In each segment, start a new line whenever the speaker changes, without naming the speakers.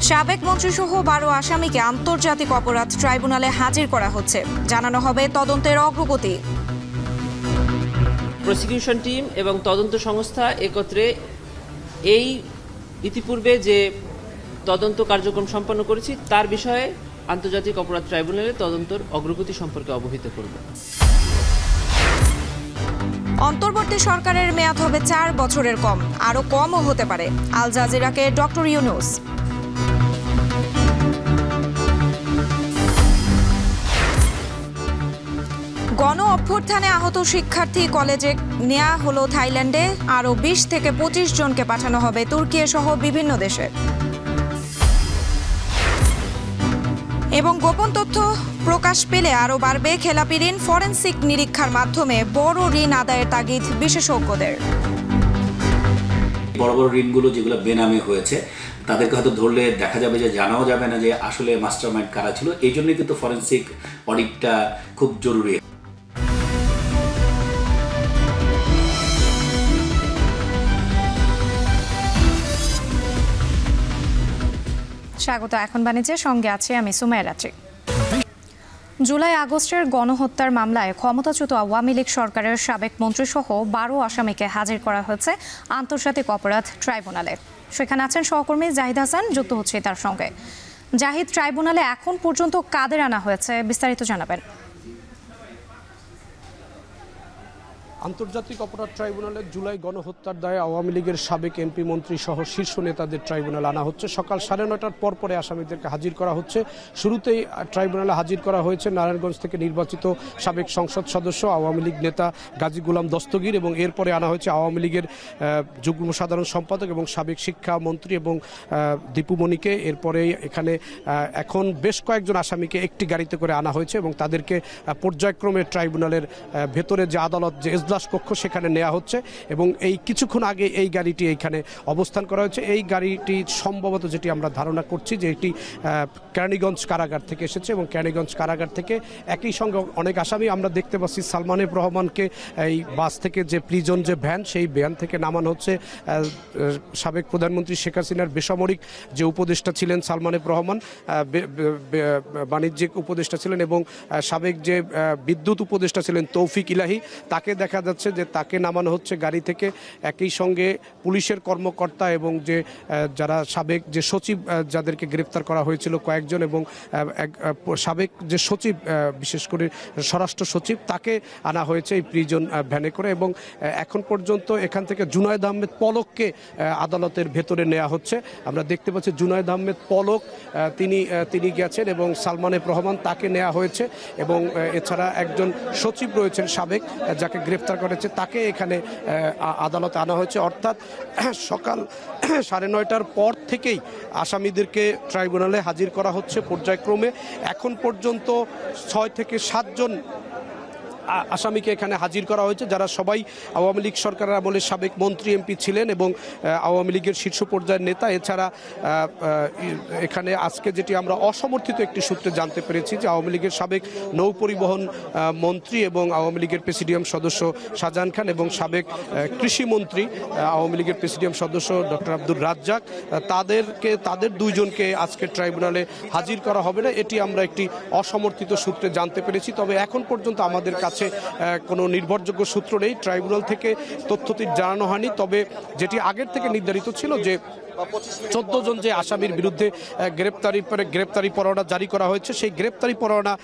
সাবেক মন্ত্রীসহ 12 আসামিকে আন্তর্জাতিক অপরাধ ট্রাইব্যুনালে হাজির করা হচ্ছে। জানানো হবে তদন্তের অগ্রগতি।
প্রসিকিউশন টিম এবং তদন্ত সংস্থা একত্রে এই ইতিপূর্বে যে তদন্ত কার্যক্রম সম্পন্ন করেছি তার বিষয়ে আন্তর্জাতিক অপরাধ ট্রাইব্যুনালে তদন্তের অগ্রগতি সম্পর্কে অবহিত করব।
অন্তর্বর্তী সরকারের মেয়াদ হবে 4 বছরের কম, আরো কমও হতে পারে। আল জাজিরাকে ডক্টর ইউনুস। গণ অভ্যুত্থানে আহত শিক্ষার্থী কলেজে নেওয়া হলো থাইল্যান্ডে। আরও 20 থেকে 25 জনকে পাঠানো হবে তুর্কি সহ বিভিন্ন দেশে। এবং গোপন তথ্য প্রকাশ পেলে আরও বাড়বে খেলাপি ঋণ। ফরেনসিক নিরীক্ষার মাধ্যমে বড় ঋণ আদায়ের তাগিদ বিশেষজ্ঞদের।
বড় বড় ঋণগুলো যেগুলো বেনামে হয়েছে তাদেরকে হয়তো ধরলে দেখা যাবে যে জানাও যাবে না যে আসলে মাস্টারমাইন্ড কারা ছিল। এই জন্যই কিন্তু ফরেনসিক অডিটটা খুব জরুরি।
স্বাগত। এখন বাণিজ্যের সঙ্গে আছে আমি সুমাইয়া রাত্রি। জুলাই আগস্টের গণহত্যার মামলায় ক্ষমতাচ্যুত আওয়ামী লীগ সরকারের সাবেক মন্ত্রীসহ 12 আসামিকে হাজির করা হয়েছে আন্তর্জাতিক অপরাধ ট্রাইব্যুনালে। সেখানে আছেন সহকর্মী জাহিদ হাসান, যুক্ত হচ্ছে তার সঙ্গে। জাহিদ, ট্রাইব্যুনালে এখন পর্যন্ত কাদের আনা হয়েছে বিস্তারিত জানাবেন।
আন্তর্জাতিক অপরাধ ট্রাইব্যুনালে জুলাই গণহত্যার দায়ে আওয়ামী লীগের সাবেক এমপি মন্ত্রী সহ শীর্ষ নেতাদের ট্রাইব্যুনালে আনা হচ্ছে। সকাল 9:30টার পরে আসামিদেরকে হাজির করা হচ্ছে। শুরুতেই ট্রাইব্যুনালে হাজির করা হয়েছে নারায়ণগঞ্জ থেকে নির্বাচিত সাবেক সংসদ সদস্য আওয়ামী লীগ নেতা গাজী গোলাম দস্তগীর, এবং এরপরে আনা হয়েছে আওয়ামী লীগের যুগ্ম সাধারণ সম্পাদক এবং সাবেক শিক্ষামন্ত্রী এবং দীপুমণিকে। এরপরে এখানে এখন বেশ কয়েকজন আসামিকে একটি গাড়িতে করে আনা হয়েছে এবং তাদেরকে পর্যায়ক্রমে ট্রাইব্যুনালের ভেতরে যে আদালত যে কক্ষ সেখানে নেওয়া হচ্ছে। এবং এই কিছুক্ষণ আগে এই গাড়িটি এইখানে অবস্থান করা হয়েছে। এই গাড়িটি সম্ভবত যেটি আমরা ধারণা করছি যে এটি কেরানীগঞ্জ কারাগার থেকে এসেছে এবং কেরানীগঞ্জ কারাগার থেকে একই সঙ্গে অনেক আসামি আমরা দেখতে পাচ্ছি। সালমান এফ রহমানকে এই বাস থেকে যে প্রিজন যে ভ্যান, সেই ভ্যান থেকে নামানো হচ্ছে। সাবেক প্রধানমন্ত্রী শেখ হাসিনার বেসামরিক যে উপদেষ্টা ছিলেন সালমান এফ রহমান, বাণিজ্যিক উপদেষ্টা ছিলেন, এবং সাবেক যে বিদ্যুৎ উপদেষ্টা ছিলেন তৌফিক ইলাহি, তাকে দেখা যাচ্ছে যে তাকে নামানো হচ্ছে গাড়ি থেকে। একই সঙ্গে পুলিশের কর্মকর্তা এবং যে যারা সাবেক যে সচিব যাদেরকে গ্রেপ্তার করা হয়েছিল কয়েকজন, এবং সাবেক যে সচিব বিশেষ করে স্বরাষ্ট্র সচিব, তাকে আনা হয়েছে এই প্রিজন ভ্যানে করে। এবং এখন পর্যন্ত এখান থেকে জুনায়েদ আহমেদ পলককে আদালতের ভেতরে নেওয়া হচ্ছে। আমরা দেখতে পাচ্ছি জুনায়েদ আহমেদ পলক তিনি গেছেন এবং সালমান এফ রহমান তাকে নেওয়া হয়েছে। এবং এছাড়া একজন সচিব রয়েছেন সাবেক, যাকে গ্রেপ্তার করেছে, তাকে এখানে আদালতে আনা হয়েছে। অর্থাৎ সকাল 9:30টার পর থেকেই আসামিদেরকে ট্রাইব্যুনালে হাজির করা হচ্ছে পর্যায়ক্রমে। এখন পর্যন্ত 6 থেকে 7 জন আসামিকে এখানে হাজির করা হয়েছে, যারা সবাই আওয়ামী লীগ সরকারের আমলে সাবেক মন্ত্রী এমপি ছিলেন এবং আওয়ামী লীগের শীর্ষ পর্যায়ের নেতা। এছাড়া এখানে আজকে যেটি আমরা অসমর্থিত একটি সূত্রে জানতে পেরেছি যে আওয়ামী লীগের সাবেক নৌ পরিবহন মন্ত্রী এবং আওয়ামী লীগের প্রেসিডিয়াম সদস্য শাহজাহান খান এবং সাবেক কৃষিমন্ত্রী আওয়ামী লীগের প্রেসিডিয়াম সদস্য ডক্টর আব্দুর রাজ্জাক, তাদের 2 জনকে আজকে ট্রাইব্যুনালে হাজির করা হবে না, এটি আমরা একটি অসমর্থিত সূত্রে জানতে পেরেছি। তবে এখন পর্যন্ত আমাদের কাছে কোনো নির্ভরযোগ্য সূত্র নেই, ট্রাইব্যুনাল থেকে তথ্যটি জানানো হয়নি। তবে যেটি আগের থেকে নির্ধারিত ছিল যে 14 জন যে আসামির বিরুদ্ধে গ্রেপ্তারি পরোয়ানা জারি করা হয়েছে, সেই গ্রেপ্তারি পরোয়ানা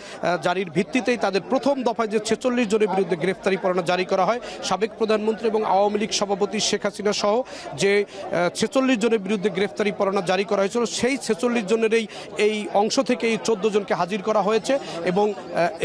জারির ভিত্তিতেই তাদের প্রথম দফায় যে 46 জনের বিরুদ্ধে গ্রেপ্তারি পরোয়ানা জারি করা হয়, সাবেক প্রধানমন্ত্রী এবং আওয়ামী লীগ সভাপতি শেখ হাসিনা সহ যে 46 জনের বিরুদ্ধে গ্রেপ্তারি পরোয়ানা জারি করা হয়েছিল, সেই 46 জনের এই অংশ থেকে এই 14 জনকে হাজির করা হয়েছে।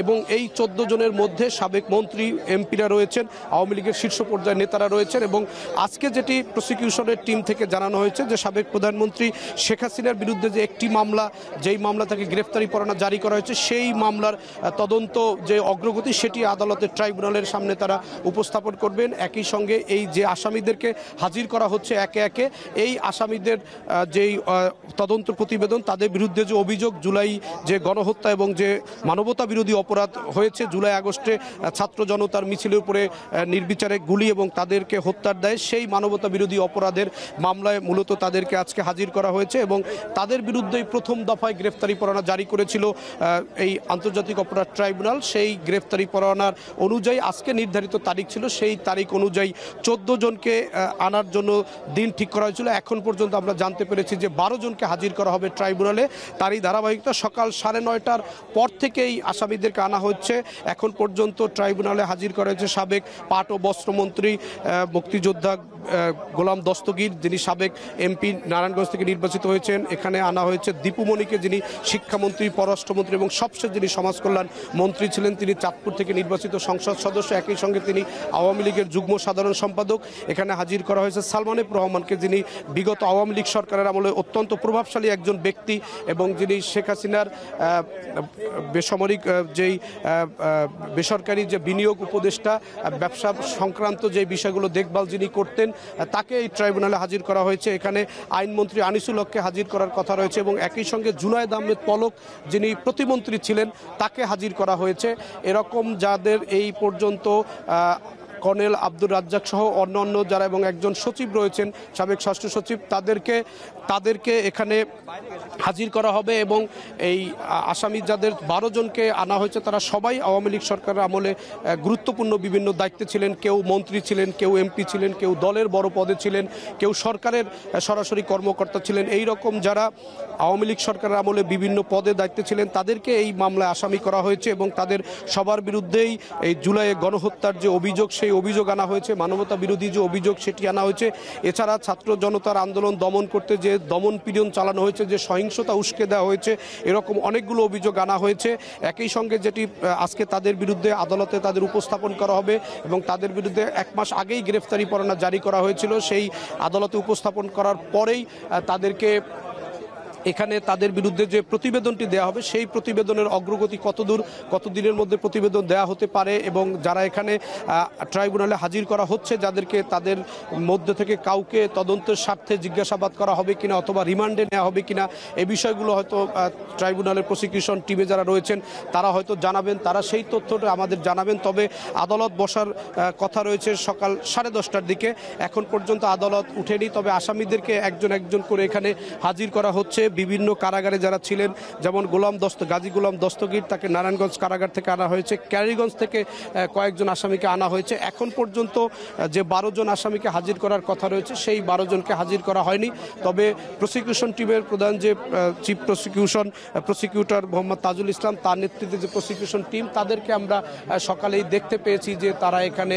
এবং এই 14 জনের মধ্যে সাবেক মন্ত্রী এমপিরা রয়েছেন, আওয়ামী লীগের শীর্ষ পর্যায়ের নেতারা রয়েছেন। এবং আজকে যেটি প্রসিকিউশনের টিম থেকে জানানো হয়েছে যে সাবেক প্রধানমন্ত্রী শেখ হাসিনার বিরুদ্ধে যে একটি মামলা, যেই মামলা তাকে গ্রেফতারি পরোয়ানা জারি করা হয়েছে, সেই মামলার তদন্ত যে অগ্রগতি সেটি আদালতের ট্রাইব্যুনালের সামনে তারা উপস্থাপন করবেন। একই সঙ্গে এই যে আসামিদেরকে হাজির করা হচ্ছে একে একে, এই আসামিদের যেই তদন্ত প্রতিবেদন, তাদের বিরুদ্ধে যে অভিযোগ জুলাই যে গণহত্যা এবং যে মানবতা বিরোধী অপরাধ হয়েছে জুলাই আগস্টে ছাত্র জনতার মিছিলের উপরে নির্বিচারে গুলি এবং তাদেরকে হত্যার দায় সেই মানবতা বিরোধী অপরাধের মামলায় মূলত তাদেরকে আজকে হাজির করা হয়েছে এবং তাদের বিরুদ্ধেই প্রথম দফায় গ্রেফতারি পরোয়ানা জারি করেছিল এই আন্তর্জাতিক অপরাধ ট্রাইব্যুনাল। সেই গ্রেফতারি পরোয়ানার অনুযায়ী আজকে নির্ধারিত তারিখ ছিল, সেই তারিখ অনুযায়ী 14 জনকে আনার জন্য দিন ঠিক করা হয়েছিল। এখন পর্যন্ত আমরা জানতে পেরেছি যে 12 জনকে হাজির করা হবে ট্রাইব্যুনালে। তারই ধারাবাহিকতা সকাল 9:30টার পর থেকেই আসামিদেরকে আনা হচ্ছে। এখন পর্যন্ত ট্রাইব্যুনালে হাজির করা হয়েছে সাবেক পাট ও বস্ত্রমন্ত্রী মুক্তিযোদ্ধা গোলাম দস্তগীর, যিনি সাবেক এমপি নারায়ণগঞ্জ থেকে নির্বাচিত হয়েছেন। এখানে আনা হয়েছে দীপুমণিকে, যিনি শিক্ষামন্ত্রী, পররাষ্ট্রমন্ত্রী এবং সবশেষ যিনি সমাজ কল্যাণ মন্ত্রী ছিলেন, তিনি চাঁদপুর থেকে নির্বাচিত সংসদ সদস্য। একই সঙ্গে তিনি আওয়ামী লীগের যুগ্ম সাধারণ সম্পাদক। এখানে হাজির করা হয়েছে সালমান এফ রহমানকে, যিনি বিগত আওয়ামী লীগ সরকারের আমলে অত্যন্ত প্রভাবশালী একজন ব্যক্তি এবং যিনি শেখ হাসিনার বেসামরিক বেসরকারি যে বিনিয়োগ উপদেষ্টা, ব্যবসা সংক্রান্ত যে বিষয়গুলো দেখভাল যিনি করতেন, তাকে এই ট্রাইব্যুনালে হাজির করা হয়েছে। এখানে আইনমন্ত্রী আনিসুল হককে হাজির করার কথা রয়েছে এবং একই সঙ্গে জুনায়েদ আহমেদ পলক, যিনি প্রতিমন্ত্রী ছিলেন, তাকে হাজির করা হয়েছে। এরকম যাদের এই পর্যন্ত কর্নেল আব্দুর রাজ্জাক সহ অন্যান্য যারা এবং একজন সচিব রয়েছেন, সাবেক ষষ্ঠ সচিব, তাদেরকে এখানে হাজির করা হবে এবং এই আসামি যাদের 12 জনকে আনা হয়েছে তারা সবাই আওয়ামী লীগ সরকারের আমলে গুরুত্বপূর্ণ বিভিন্ন দায়িত্বে ছিলেন। কেউ মন্ত্রী ছিলেন, কেউ এমপি ছিলেন, কেউ দলের বড় পদে ছিলেন, কেউ সরকারের সরাসরি কর্মকর্তা ছিলেন। এই রকম যারা আওয়ামী লীগ সরকারের আমলে বিভিন্ন পদে দায়িত্বে ছিলেন তাদেরকে এই মামলায় আসামি করা হয়েছে এবং তাদের সবার বিরুদ্ধেই এই জুলাইয়ে গণহত্যার যে অভিযোগ, সেই অভিযোগ আনা হয়েছে, মানবতা বিরোধী যে অভিযোগ সেটি আনা হয়েছে। এছাড়া ছাত্র জনতার আন্দোলন দমন করতে যে দমন পীড়ন চালানো হয়েছে, যে সহিংসতা উস্কে দেওয়া হয়েছে, এরকম অনেকগুলো অভিযোগ আনা হয়েছে। একই সঙ্গে যেটি আজকে তাদের বিরুদ্ধে আদালতে তাদের উপস্থাপন করা হবে এবং তাদের বিরুদ্ধে 1 মাস আগেই গ্রেফতারি পরোয়ানা জারি করা হয়েছিল, সেই আদালতে উপস্থাপন করার পরেই তাদেরকে এখানে তাদের বিরুদ্ধে যে প্রতিবেদনটি দেওয়া হবে সেই প্রতিবেদনের অগ্রগতি কতদিনের মধ্যে প্রতিবেদন দেওয়া হতে পারে এবং যারা এখানে ট্রাইব্যুনালে হাজির করা হচ্ছে যাদেরকে, তাদের মধ্যে থেকে কাউকে তদন্তের স্বার্থে জিজ্ঞাসাবাদ করা হবে কিনা অথবা রিমান্ডে নেওয়া হবে কিনা, এই বিষয়গুলো হয়তো ট্রাইব্যুনালের প্রসিকিউশন টিমে যারা রয়েছেন তারা হয়তো জানাবেন, তারা সেই তথ্যটা আমাদের জানাবেন। তবে আদালত বসার কথা রয়েছে সকাল 10:30টার দিকে। এখন পর্যন্ত আদালত উঠেনি, তবে আসামিদেরকে একজন একজন করে এখানে হাজির করা হচ্ছে। বিভিন্ন কারাগারে যারা ছিলেন, যেমন গাজী গোলাম দস্তগীর, তাকে নারায়ণগঞ্জ কারাগার থেকে আনা হয়েছে। ক্যারিগঞ্জ থেকে কয়েকজন আসামিকে আনা হয়েছে। এখন পর্যন্ত যে 12 জন আসামিকে হাজির করার কথা রয়েছে সেই 12 জনকে হাজির করা হয়নি। তবে প্রসিকিউশন টিমের প্রধান যে চিফ প্রসিকিউটর মোহাম্মদ তাজুল ইসলাম, তার নেতৃত্বে যে প্রসিকিউশন টিম, তাদেরকে আমরা সকালেই দেখতে পেয়েছি যে তারা এখানে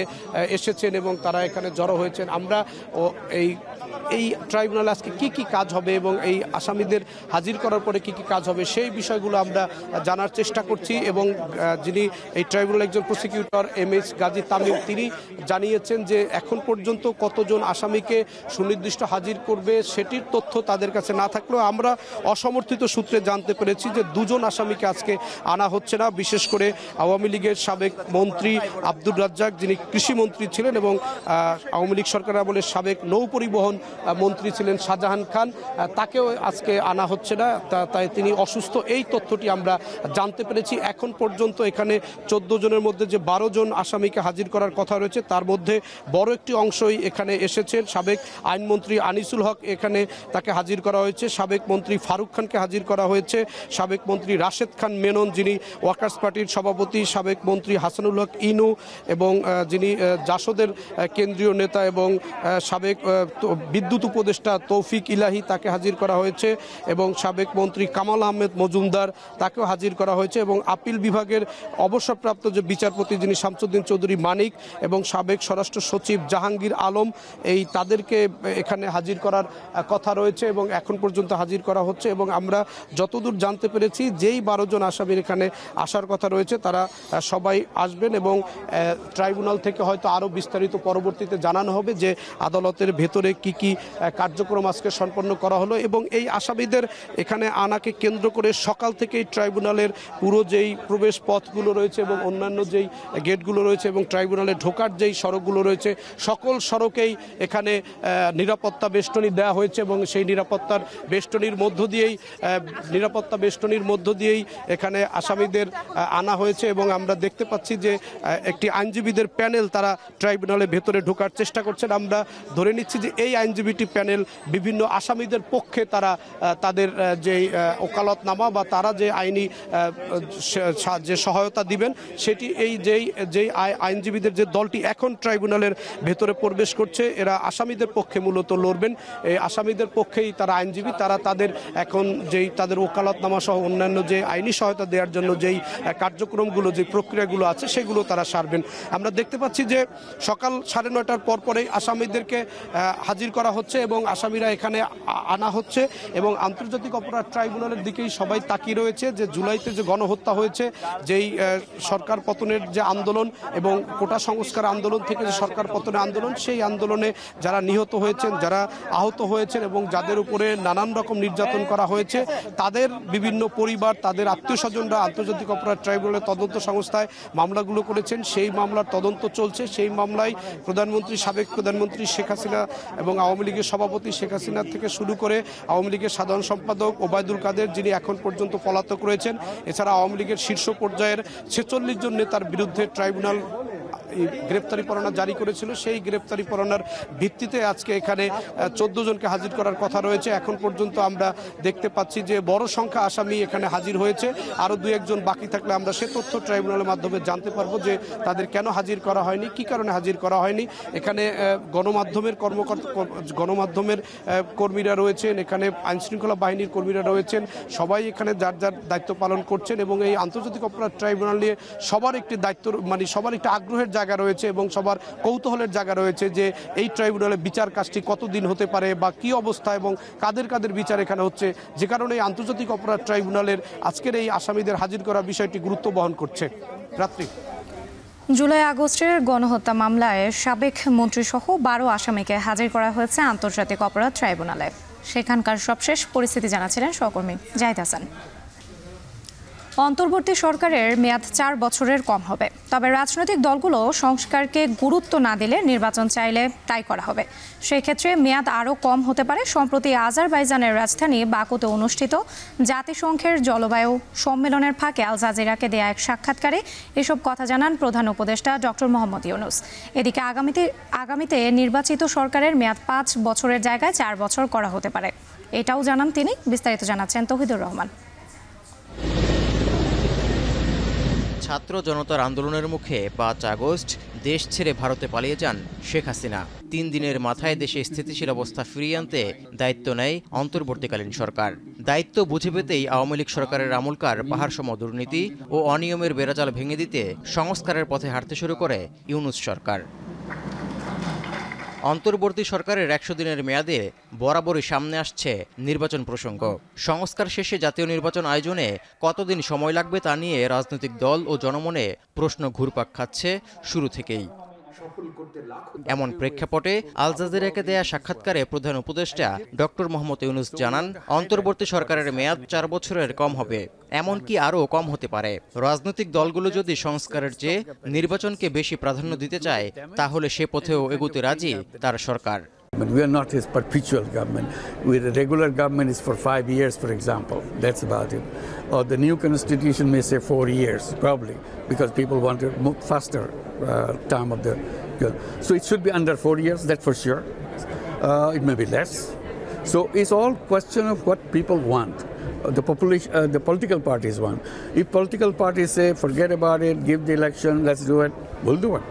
এসেছেন এবং তারা এখানে জড়ো হয়েছেন। আমরা এই ট্রাইব্যুনালে আজকে কি কি কাজ হবে এবং এই আসামিদের হাজির করার পরে কি কি কাজ হবে সেই বিষয়গুলো আমরা জানার চেষ্টা করছি এবং যিনি এই ট্রাইব্যুনাল একজন প্রসিকিউটর MS গাজী তামিম, তিনি জানিয়েছেন যে এখন পর্যন্ত কতজন আসামিকে সুনির্দিষ্ট হাজির করবে সেটির তথ্য তাদের কাছে না থাকলেও আমরা অসমর্থিত সূত্রে জানতে পেরেছি যে 2 জন আসামিকে আজকে আনা হচ্ছে না। বিশেষ করে আওয়ামী লীগের সাবেক মন্ত্রী আব্দুর রাজ্জাক, যিনি কৃষিমন্ত্রী ছিলেন, এবং আওয়ামী লীগ সরকারের আমলে সাবেক নৌ পরিবহন মন্ত্রী ছিলেন শাহজাহান খান, তাকেও আজকে আনা হচ্ছে না, তাই তিনি অসুস্থ, এই তথ্যটি আমরা জানতে পেরেছি। এখন পর্যন্ত এখানে 14 জনের মধ্যে যে 12 জন আসামিকে হাজির করার কথা রয়েছে তার মধ্যে বড় একটি অংশই এখানে এসেছেন। সাবেক আইনমন্ত্রী আনিসুল হক, এখানে তাকে হাজির করা হয়েছে। সাবেক মন্ত্রী ফারুক খানকে হাজির করা হয়েছে। সাবেক মন্ত্রী রাশেদ খান মেনন, যিনি ওয়ার্কার্স পার্টির সভাপতি, সাবেক মন্ত্রী হাসানুল হক ইনু, এবং যিনি জাসদের কেন্দ্রীয় নেতা এবং সাবেক বিদ্যুৎ উপদেষ্টা তৌফিক ইলাহি, তাকে হাজির করা হয়েছে, এবং সাবেক মন্ত্রী কামাল আহমেদ মজুমদার, তাকেও হাজির করা হয়েছে, এবং আপিল বিভাগের অবসরপ্রাপ্ত যে বিচারপতি যিনি শামসুদ্দিন চৌধুরী মানিক, এবং সাবেক স্বরাষ্ট্র সচিব জাহাঙ্গীর আলম, তাদেরকে এখানে হাজির করার কথা রয়েছে এবং এখন পর্যন্ত হাজির করা হচ্ছে। এবং আমরা যতদূর জানতে পেরেছি যেই 12 জন আসামির এখানে আসার কথা রয়েছে তারা সবাই আসবেন এবং ট্রাইব্যুনাল থেকে হয়তো আরও বিস্তারিত পরবর্তীতে জানানো হবে যে আদালতের ভেতরে কি কি কি কার্যক্রম আজকে সম্পন্ন করা হলো এবং এই আসামিদের এখানে আনাকে কেন্দ্র করে সকাল থেকেই ট্রাইব্যুনালের পুরো যেই প্রবেশ পথগুলো রয়েছে এবং অন্যান্য যেই গেটগুলো রয়েছে এবং ট্রাইব্যুনালে ঢোকার যেই সড়কগুলো রয়েছে সকল সড়কেই এখানে নিরাপত্তা বেষ্টনী দেওয়া হয়েছে এবং সেই নিরাপত্তা বেষ্টনীর মধ্য দিয়েই এখানে আসামিদের আনা হয়েছে এবং আমরা দেখতে পাচ্ছি যে একটি আইনজীবীদের প্যানেল তারা ট্রাইব্যুনালের ভেতরে ঢোকার চেষ্টা করছেন। আমরা ধরে নিচ্ছি যে এই আইনজীবীটি প্যানেল বিভিন্ন আসামিদের পক্ষে তারা তাদের যেই ওকালতনামা বা তারা যে আইনি যে সহায়তা দিবেন সেটি এই যেই আইনজীবীদের যে দলটি এখন ট্রাইব্যুনালের ভেতরে প্রবেশ করছে এরা আসামিদের পক্ষে মূলত লড়বেন। এই আসামিদের পক্ষেই তারা আইনজীবী, তারা তাদের এখন তাদের ওকালতনামা সহ অন্যান্য যে আইনি সহায়তা দেওয়ার জন্য যেই কার্যক্রমগুলো যে প্রক্রিয়াগুলো আছে সেগুলো তারা সারবেন। আমরা দেখতে পাচ্ছি যে সকাল 9:30টার পরেই আসামিদেরকে হাজির করা হচ্ছে এবং আসামিরা এখানে আনা হচ্ছে এবং আন্তর্জাতিক অপরাধ ট্রাইব্যুনালের দিকেই সবাই তাকিয়ে রয়েছে যে জুলাইতে যে গণহত্যা হয়েছে, যেই সরকার পতনের যে আন্দোলন এবং কোটা সংস্কার আন্দোলন থেকে যে সরকার পতনের আন্দোলন, সেই আন্দোলনে যারা নিহত হয়েছেন, যারা আহত হয়েছেন এবং যাদের উপরে নানান রকম নির্যাতন করা হয়েছে তাদের বিভিন্ন পরিবার, তাদের আত্মীয় স্বজনরা আন্তর্জাতিক অপরাধ ট্রাইব্যুনালের তদন্ত সংস্থায় মামলাগুলো করেছেন। সেই মামলার তদন্ত চলছে। সেই মামলায় সাবেক প্রধানমন্ত্রী শেখ হাসিনা এবং আওয়ামী লীগের সভাপতি শেখ হাসিনা থেকে শুরু করে আওয়ামী লীগের সাধারণ সম্পাদক ওবায়দুল কাদের, যিনি এখন পর্যন্ত পলাতক রয়েছেন, এছাড়া আওয়ামী লীগের শীর্ষ পর্যায়ের 46 জন নেতার বিরুদ্ধে ট্রাইব্যুনাল গ্রেপ্তারি পরোয়ানা জারি করেছিল। সেই গ্রেপ্তারি পরোয়ানার ভিত্তিতে আজকে এখানে 14 জনকে হাজির করার কথা রয়েছে। এখন পর্যন্ত আমরা দেখতে পাচ্ছি যে বড় সংখ্যা আসামি এখানে হাজির হয়েছে। আরও 2-1 জন বাকি থাকলে আমরা সে তথ্য ট্রাইব্যুনালের মাধ্যমে জানতে পারবো যে তাদের কেন হাজির করা হয়নি, কি কারণে হাজির করা হয়নি। এখানে গণমাধ্যমের কর্মীরা রয়েছেন, এখানে আইনশৃঙ্খলা বাহিনীর কর্মীরা রয়েছেন, সবাই এখানে যার যার দায়িত্ব পালন করছেন এবং এই আন্তর্জাতিক অপরাধ ট্রাইব্যুনাল নিয়ে সবার একটি দায়িত্ব সবার একটি আগ্রহের জায়গা রয়েছে এবং সবার কৌতূহলের জায়গা রয়েছে যে এই ট্রাইব্যুনালের বিচার কাজটি কতদিন হতে পারে বা কি অবস্থা এবং কাদের কাদের বিচার এখানে হচ্ছে, যে কারণে এই আন্তর্জাতিক অপরাধ ট্রাইব্যুনালের আজকের এই আসামিদের হাজির করার বিষয়টি গুরুত্ব বহন করছে। রাত্রি
জুলাই আগস্টের গণহত্যা মামলায় সাবেক মন্ত্রীসহ 12 আসামিকে হাজির করা হয়েছে আন্তর্জাতিক অপরাধ ট্রাইব্যুনালে। সেখানকার সবশেষ পরিস্থিতি জানাচ্ছিলেন সহকর্মী জাহিদ হাসান। অন্তর্বর্তী সরকারের মেয়াদ 4 বছরের কম হবে, তবে রাজনৈতিক দলগুলো সংস্কারকে গুরুত্ব না দিলে নির্বাচন চাইলে তাই করা হবে। সেক্ষেত্রে মেয়াদ আরও কম হতে পারে। সম্প্রতি আজারবাইজানের রাজধানী বাকুতে অনুষ্ঠিত জাতিসংঘের জলবায়ু সম্মেলনের ফাঁকে আল জাজিরাকে দেয়া এক সাক্ষাৎকারে এসব কথা জানান প্রধান উপদেষ্টা ডক্টর মোহাম্মদ ইউনূস। এদিকে আগামীতে নির্বাচিত সরকারের মেয়াদ 5 বছরের জায়গায় 4 বছর করা হতে পারে, এটাও জানান তিনি। বিস্তারিত জানাচ্ছেন তৌহিদুর রহমান।
ছাত্র জনতার আন্দোলনের মুখে 5 আগস্ট দেশ ছেড়ে ভারতে পালিয়ে যান শেখ হাসিনা। 3 দিনের মাথায় দেশে স্থিতিশীল অবস্থা ফিরিয়ে আনতে দায়িত্ব নেয় অন্তর্বর্তীকালীন সরকার। দায়িত্ব বুঝে পেতেই আওয়ামী লীগ সরকারের আমলকার পাহাড়সম দুর্নীতি ও অনিয়মের বেড়াজাল ভেঙে দিতে সংস্কারের পথে হাঁটতে শুরু করে ইউনূস সরকার। অন্তর্বর্তী সরকারের 100 দিনের মেয়াদে বরাবরই সামনে আসছে নির্বাচন প্রসঙ্গ। সংস্কার শেষে জাতীয় নির্বাচন আয়োজনে কতদিন সময় লাগবে তা নিয়ে রাজনৈতিক দল ও জনমনে প্রশ্ন ঘুরপাক খাচ্ছে শুরু থেকেই। এমন প্রেক্ষাপটে আল জাজিরাকে দেয়া সাক্ষাৎকারে প্রধান উপদেষ্টা ডক্টর মোহাম্মদ ইউনূস জানান, অন্তর্বর্তী সরকারের মেয়াদ 4 বছরের কম হবে, এমনকি আরও কম হতে পারে। রাজনৈতিক দলগুলো যদি সংস্কারের চেয়ে নির্বাচনকে বেশি প্রাধান্য দিতে চায় তাহলে সে পথেও এগোতে রাজি তার সরকার।
But we are not his perpetual government. The regular government is for 5 years, for example. That's about it. Or the new constitution may say 4 years, probably, because people want to move faster time of the. So it should be under 4 years, that's for sure. It may be less. So it's all question of what people want. The population, the political parties want. If political parties say, forget about it, give the election, let's do it, we'll do it.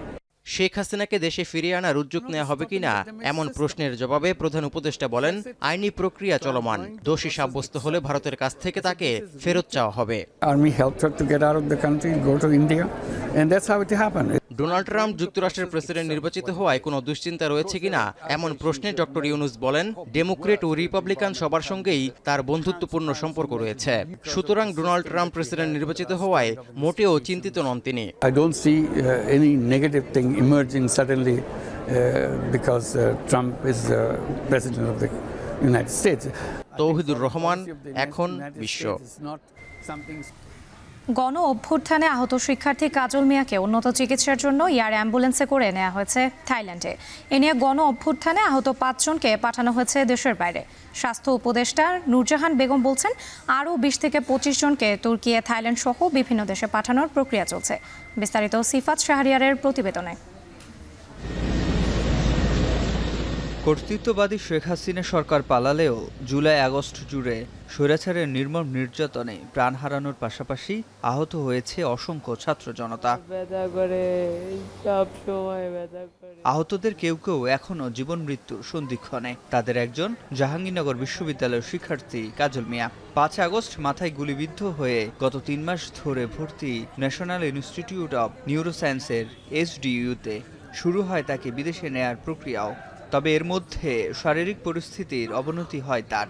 Sheikh হাসিনাকে দেশে ফিরিয়ে আনার উদ্যোগ নেওয়া হবে কিনা এমন প্রশ্নের জবাবে প্রধান উপদেষ্টা বলেন, আইনি প্রক্রিয়া চলমান, দোষী সাব্যস্ত হলে ভারতের কাছ থেকে তাকে ফেরত চাওয়া হবে।
Army helped her to get out of the country, go to India, and that's how it happened.
Donald Trump যুক্তরাষ্ট্রের প্রেসিডেন্ট নির্বাচিত হওয়ায় কোনো দুশ্চিন্তা রয়েছে কিনা এমন প্রশ্নে ডক্টর ইউনূস বলেন, ডেমোক্রেট ও রিপাবলিকান সবার সঙ্গেই তার বন্ধুত্বপূর্ণ সম্পর্ক রয়েছে। সুতরাং ডোনাল্ড ট্রাম্প প্রেসিডেন্ট নির্বাচিত হওয়ায় মোটেও চিন্তিত নন তিনি।
I don't see any negative thing emerging suddenly because Trump is the president of the United States.
Touhidur Rahman, এখন বিশ্ব।
গণ অভ্যুত্থানে আহত শিক্ষার্থী কাজল মিয়াকে উন্নত চিকিৎসার জন্য এয়ার অ্যাম্বুলেন্সে করে নেওয়া হয়েছে থাইল্যান্ডে। এ নিয়ে গণ অভ্যুত্থানে আহত 5 জনকে পাঠানো হয়েছে দেশের বাইরে। স্বাস্থ্য উপদেষ্টা নূরজাহান বেগম বলছেন, আরও 20 থেকে 25 জনকে তুর্কি, থাইল্যান্ড সহ বিভিন্ন দেশে পাঠানোর প্রক্রিয়া চলছে। বিস্তারিত সিফাত শাহরিয়ারের প্রতিবেদনে।
কর্তৃত্ববাদী শেখ হাসিনা সরকার পালালেও জুলাই আগস্ট জুড়ে স্বৈরাচারের নির্মম নির্যাতনে প্রাণ হারানোর পাশাপাশি আহত হয়েছে অসংখ্য ছাত্র জনতা। আহতদের কেউ কেউ এখনও জীবন মৃত্যুর সন্ধিক্ষণে। তাদের একজন জাহাঙ্গীরনগর বিশ্ববিদ্যালয়ের শিক্ষার্থী কাজল মিয়া। 5 আগস্ট মাথায় গুলিবিদ্ধ হয়ে গত 3 মাস ধরে ভর্তি ন্যাশনাল ইনস্টিটিউট অব নিউরোসায়েন্সের SDU-তে। শুরু হয় তাকে বিদেশে নেয়ার প্রক্রিয়াও। তবে এর মধ্যে শারীরিক পরিস্থিতির অবনতি হয় তার।